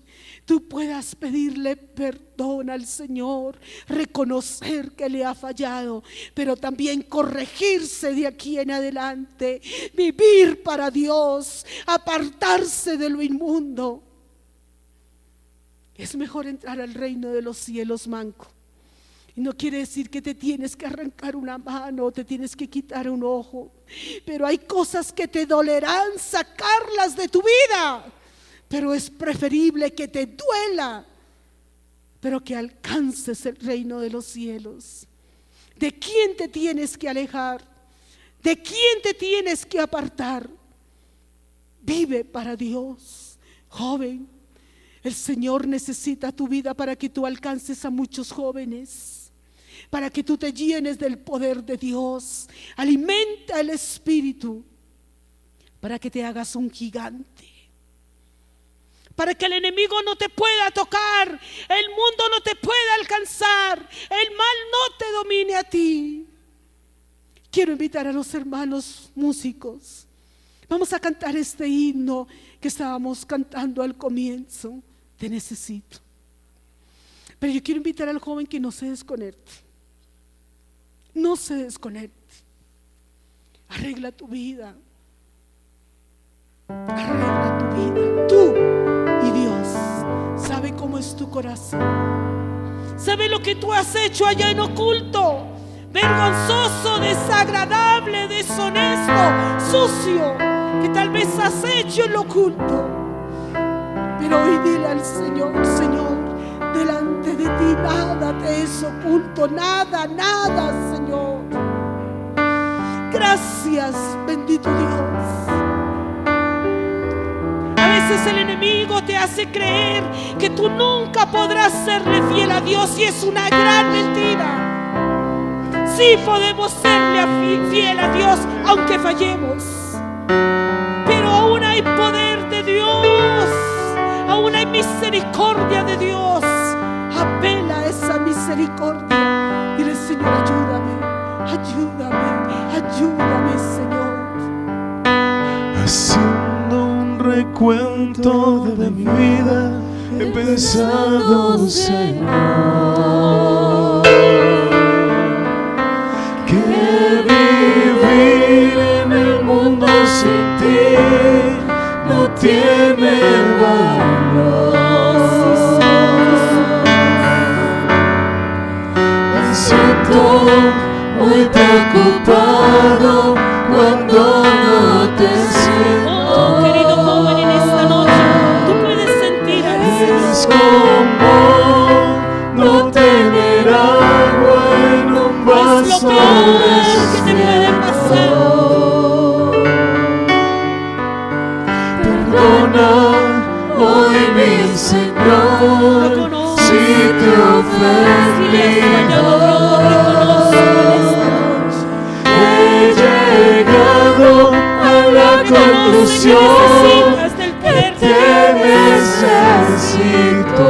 tú puedas pedirle perdón al Señor, reconocer que le ha fallado, pero también corregirse de aquí en adelante, vivir para Dios, apartarse de lo inmundo. Es mejor entrar al reino de los cielos manco. Y no quiere decir que te tienes que arrancar una mano o te tienes que quitar un ojo, pero hay cosas que te dolerán sacarlas de tu vida, pero es preferible que te duela, pero que alcances el reino de los cielos. ¿De quién te tienes que alejar? ¿De quién te tienes que apartar? Vive para Dios, joven. El Señor necesita tu vida para que tú alcances a muchos jóvenes, para que tú te llenes del poder de Dios. Alimenta el espíritu para que te hagas un gigante, para que el enemigo no te pueda tocar, el mundo no te pueda alcanzar, el mal no te domine a ti. Quiero invitar a los hermanos músicos. Vamos a cantar este himno que estábamos cantando al comienzo. Te necesito. Pero yo quiero invitar al joven que no se desconecte. No se desconecte. Arregla tu vida. Arregla tu vida. Tú y Dios sabe cómo es tu corazón. Sabe lo que tú has hecho allá en oculto. Vergonzoso, desagradable, deshonesto, sucio, que tal vez has hecho en lo oculto. Pero hoy dile al Señor: Señor, delante de ti nada te es oculto, nada, nada, Señor. Gracias, bendito Dios. A veces el enemigo te hace creer que tú nunca podrás serle fiel a Dios, y es una gran mentira. Sí podemos serle fiel a Dios aunque fallemos, pero aún hay poder de Dios, aún hay misericordia de Dios. Apela a esa misericordia. Dile: Señor, ayúdame, ayúdame, ayúdame, Señor. Haciendo un recuento de mi vida, he pensado, Señor, que vivir en el mundo sin ti no tiene valor. Me siento muy preocupado cuando no te siento. Oh, querido joven, en esta noche tú puedes sentir al Es Señor. como no tener agua en un Es lo vaso conclusión necesitas del que querer te de necesito.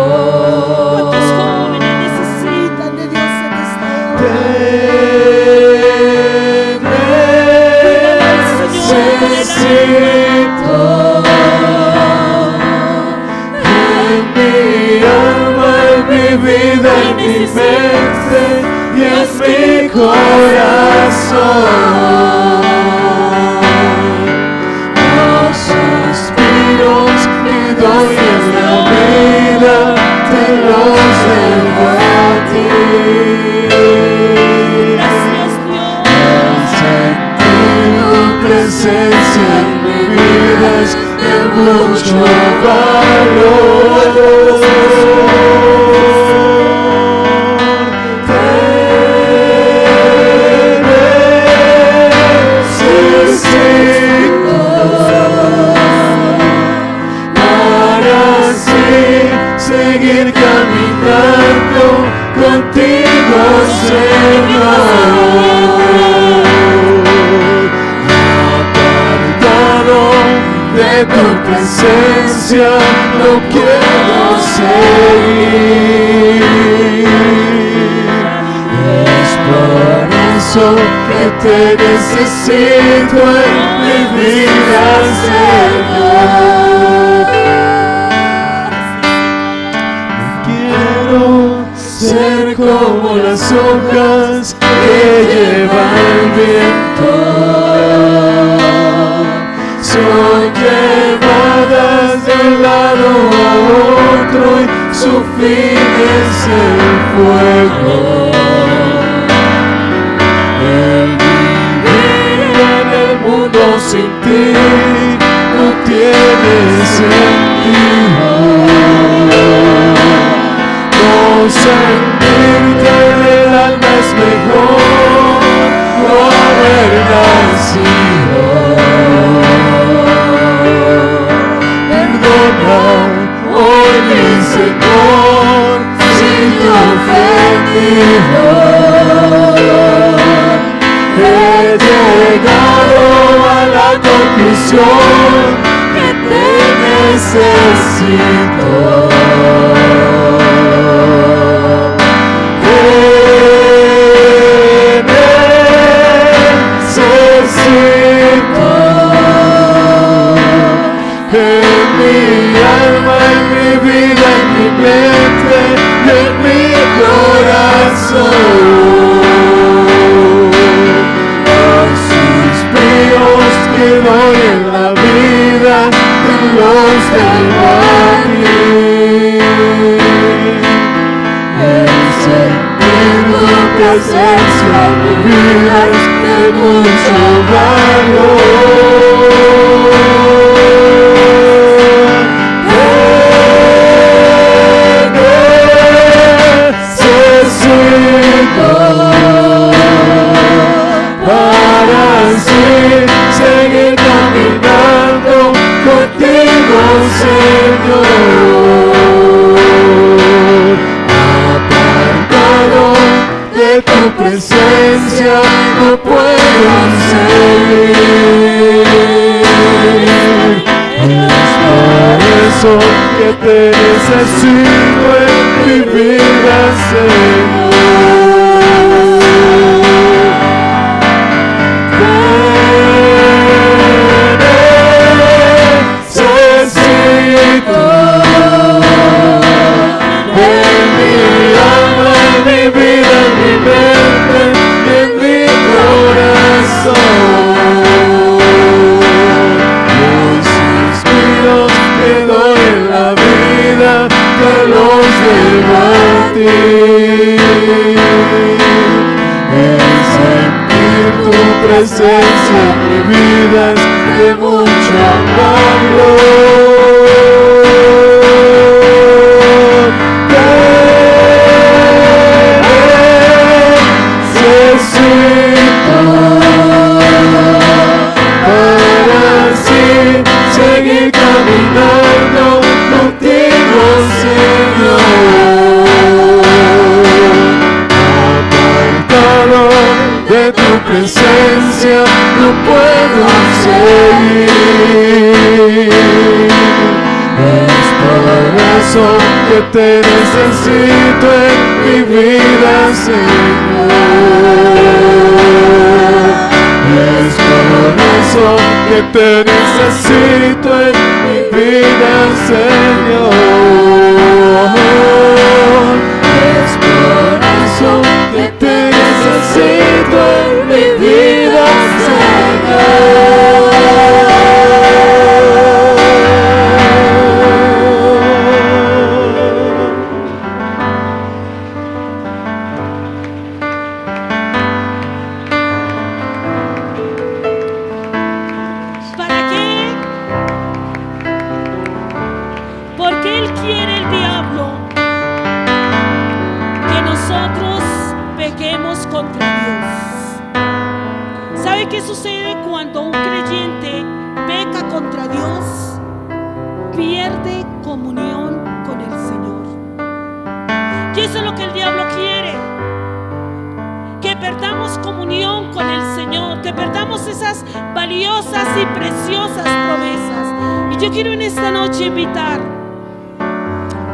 ¿Cuántos jóvenes necesitan de Dios en esta hora? Te necesito en mi alma, en mi vida, en mi mente y en mi corazón. Los suspiros que doy en la vida te los debo a ti. Gracias, Dios. Sentir tu presencia en mi vida es de mucho valor. Te necesito para así seguir caminando contigo, Señor. Apartado de tu presencia no quiero seguir. Es por eso que te necesito en mi vida, Señor. Quiero ser como las hojas que lleva el viento. Son llevadas de un lado a otro y su fin es el fuego. El vivir en el mundo sin ti no tiene sentido. No sentirte en el alma es mejor no haber nacido. Perdona hoy mi Señor si te he ofendido. He llegado a la conclusión que te necesito. Te necesito en mi alma, en mi vida, en mi mente, en mi corazón. Los suspiros que doy en la vida te los debo a ti. El sentir tu presencia en mi vida es de mucho valor. Necesito para así seguir caminando contigo, Señor. Apartado de tu presencia no puedo seguir. Es por eso que te necesito en mi vida, Señor. Te necesito en mi alma, en mi vida, en mi mente, en mi corazón. Los suspiros que doy en la vida te los debo a ti. El sentir tu presencia en mi vida es de mucho valor. Te necesito para así seguir caminando contigo, Señor. Apartado de tu presencia no puedo seguir. que te necesito en mi vida, Señor. Es por eso que te necesito en mi vida, Señor. Es por eso que te necesito en mi vida, ¿Para qué? Porque Él quiere, el diablo, que nosotros pequemos contra Dios. ¿Sabe qué sucede cuando un creyente peca contra Dios? Pierde comunión con el Señor. Y eso es lo que el diablo quiere, que perdamos comunión con el Señor, que perdamos esas valiosas y preciosas promesas. Y yo quiero en esta noche invitar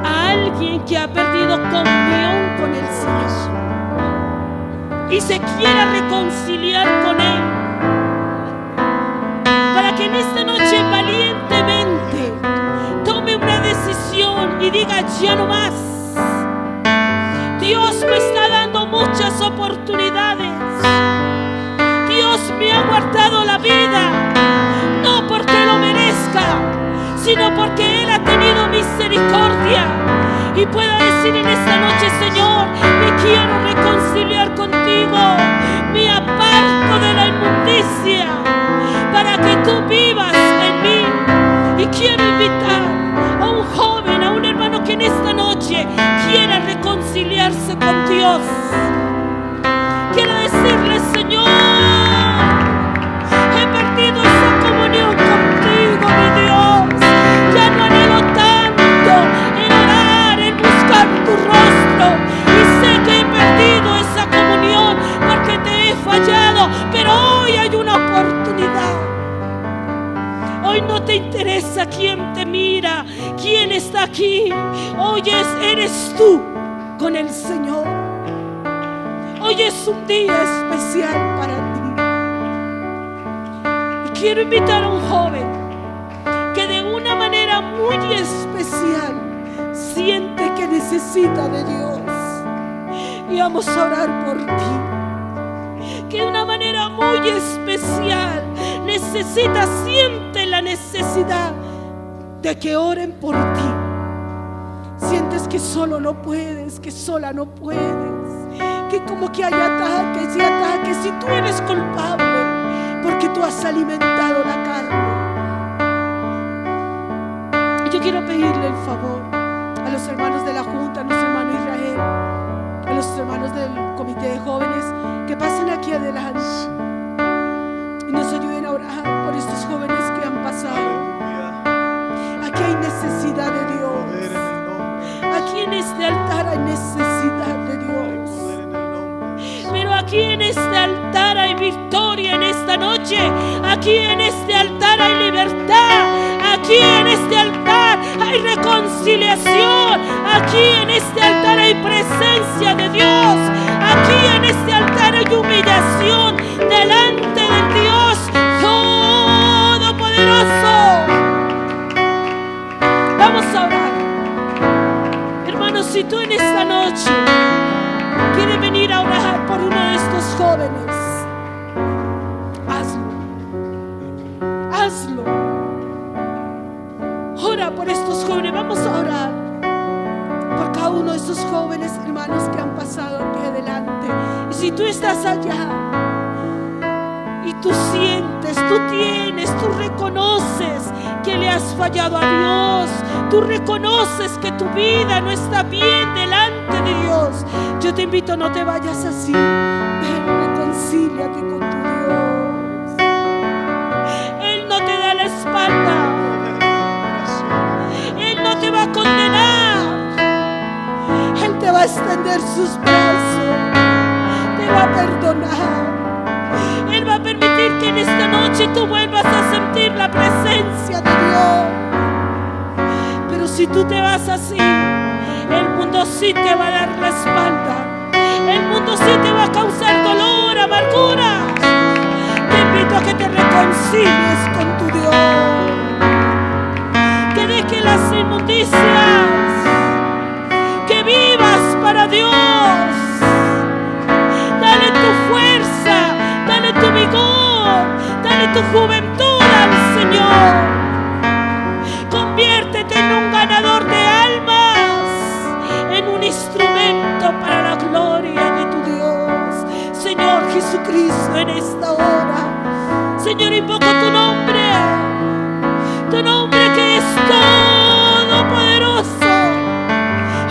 a alguien que ha perdido comunión con el Señor y se quiera reconciliar con Él, para que en esta noche valientemente tome una decisión y diga: ya no más. Dios me está dando muchas oportunidades. Dios me ha guardado la vida, no porque lo merezca, sino porque Él ha tenido misericordia. Y pueda decir en esta noche: Señor, me quiero reconciliar contigo, me aparto de la inmundicia para que tú vivas en mí. Y quiero invitar a un joven, a un hermano que en esta noche quiera reconciliarse con Dios. Quiero decirle: Señor, he perdido esa comunión contigo, mi Dios. Ya no anhelo tanto en orar, en buscar tu rostro, y sé que he perdido esa comunión porque te he fallado, pero hoy hay una oportunidad. Hoy no te interesa quién te mira, quién está aquí. Hoy eres tú con el Señor. Hoy es un día especial para ti. Y quiero invitar a un joven que de una manera muy especial siente que necesita de Dios. Y vamos a orar por ti. Que de una manera muy especial siente la necesidad de que oren por ti. Sientes que solo no puedes, que sola no puedes, que como que hay ataques y ataques, y tú eres culpable porque tú has alimentado la carne. Y yo quiero pedirle el favor a los hermanos de la Junta, a nuestro hermano Israel, a los hermanos del Comité de Jóvenes, que pasen aquí adelante y nos ayuden a orar por estos jóvenes que han pasado. Aquí hay necesidad de Dios. Aquí en este altar hay necesidad de Dios. Pero aquí en este altar hay victoria en esta noche. Aquí en este altar hay libertad. Aquí en este altar hay reconciliación. Aquí en este altar hay presencia de Dios. Aquí en este altar hay humillación delante del Dios Todopoderoso. Vamos a orar. Hermanos, si tú en esta noche quieres venir a orar por uno de estos jóvenes, hazlo. Hazlo. Ora por estos jóvenes. Vamos a orar por cada uno de estos jóvenes, hermanos, que han pasado aquí adelante. Y si tú estás allá y tú sientes, tú tienes, tú reconoces que le has fallado a Dios, tú reconoces que tu vida no está bien delante de Dios, yo te invito, no te vayas así. Ven, reconcíliate con tu Dios. Él no te da la espalda. Él no te va a condenar. Él te va a extender sus brazos, te va a perdonar. Él va a permitir que en esta noche tú vuelvas a sentir la presencia de Dios. Pero si tú te vas así, El mundo sí te va a dar la espalda. El mundo sí te va a causar dolor, amargura. Te invito a que te reconcilies con tu Dios. Que dejes las inmundicias. Que vivas para Dios. Dale tu fuerza, dale tu vigor, dale tu juventud al Señor. Conviértete en un ganador de almas, en un instrumento para la gloria de tu Dios. Señor Jesucristo, en esta hora, Señor, invoco tu nombre que es todopoderoso.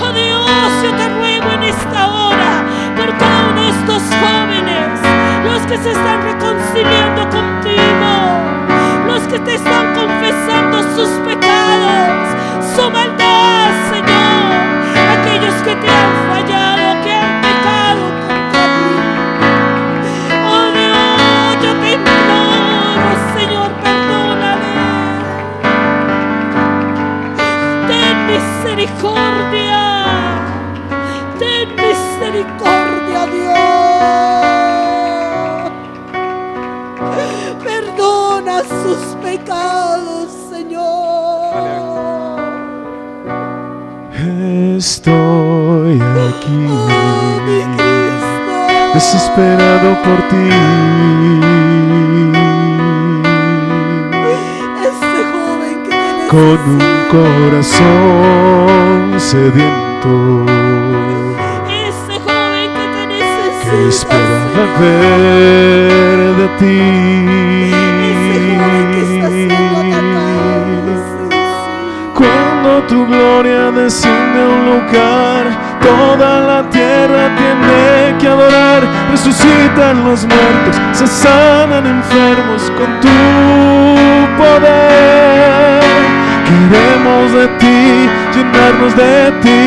Oh Dios, yo te ruego en esta hora por cada uno de estos jóvenes, los que se están reconciliando contigo, los que te están confesando sus pecados, su maldad, Señor, aquellos que te han fallado, que han pecado contra ti. Oh Dios, yo te imploro, Señor, perdóname. Ten misericordia, ten misericordia, Dios. Perdona sus pecados, Señor. Estoy aquí, Oh, mi Cristo. desesperado por ti. Este joven que te Con un necesita. corazón sediento Ese joven que te necesita, que esperaba Señor. ver de ti. Ese joven que está siendo atacado, sí. Cuando tu gloria desciende a un lugar, toda la tierra tiene que adorar. Resucitan los muertos, se sanan enfermos con tu poder. Queremos de ti, llenarnos de ti.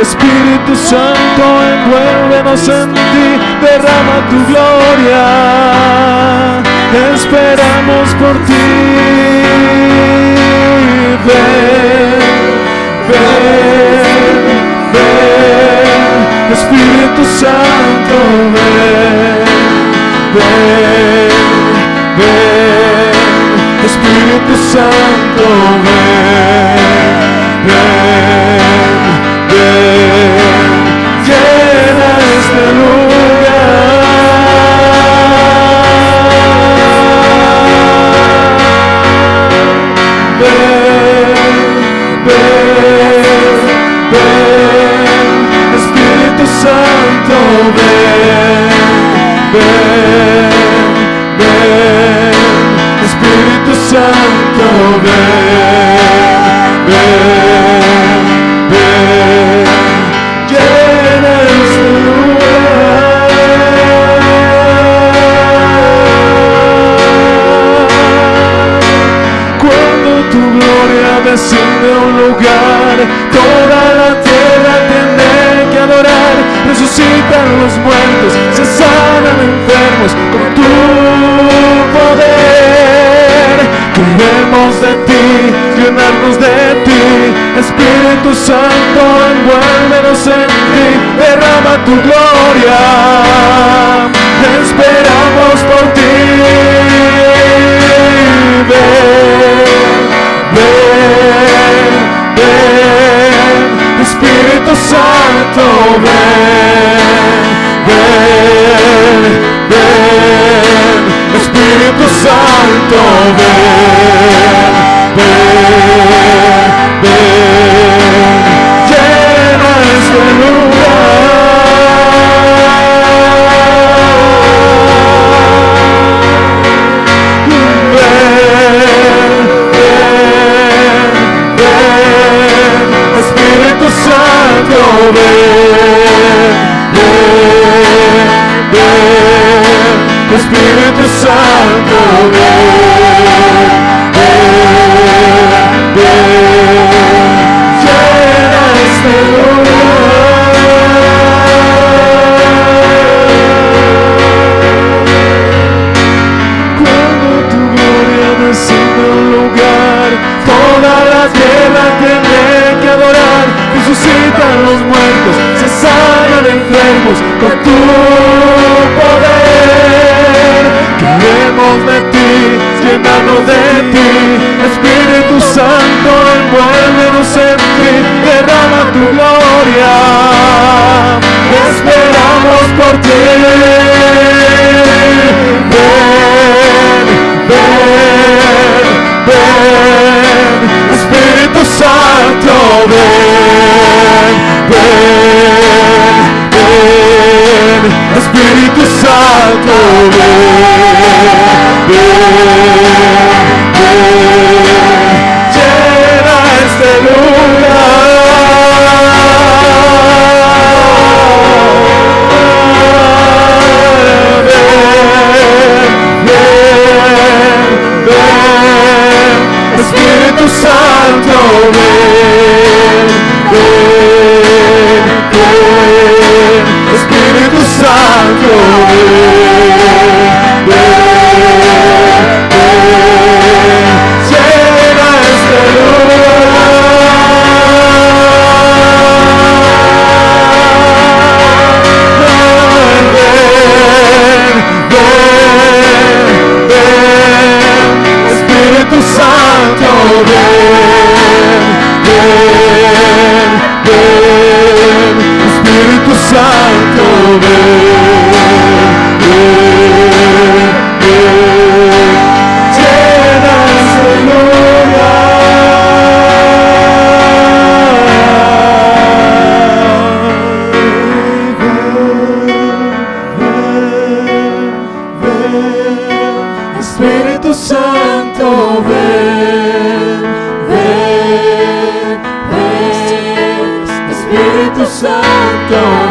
Espíritu Santo, envuélvenos en ti. Derrama tu gloria, esperamos por ti. Ven, ven, ven, Espíritu Santo, ven, ven, ven, Espíritu Santo, ven, ven, ven, llena este lugar. Ven, ven, ven, Espíritu Santo, ven, ven, ven, Espíritu Santo, ven, ven, ven, llena este lugar. Cuando tu gloria desciende a un lugar, toda la tierra tiene que adorar. Resucitan los muertos, se sanan enfermos con tu poder. Queremos de ti, llenarnos de ti. Espíritu Santo, envuélvenos en ti. Derrama tu gloria, esperamos por ti. Ven, ven, ven, Espíritu Santo, ven, ven, ven, Espíritu Santo, ven, ven, ven, llena este lugar. Espíritu Santo, ven, ven, ven, Espíritu Santo, ven, ven, ven, llena este lugar. Cuando tu gloria desciende a un lugar, toda la tierra tiene que adorar. Resucitan los queremos de ti, llenarnos de ti. Espíritu Santo, envuélvenos en ti, derrama tu gloria. Esperamos por ti. Ven, ven, ven, Espíritu Santo, ven, ven, ven, Espíritu Santo, ven, ven, ven, llena este lugar. Espíritu Santo, ven, ven, ven, Espíritu Santo, ven, ven, ven, llena este Espíritu Santo, ven, ven, ven, Espíritu Santo, ven, ven, ven, llena este lugar. Espíritu Santo, ven, ven, ven, Espíritu Santo.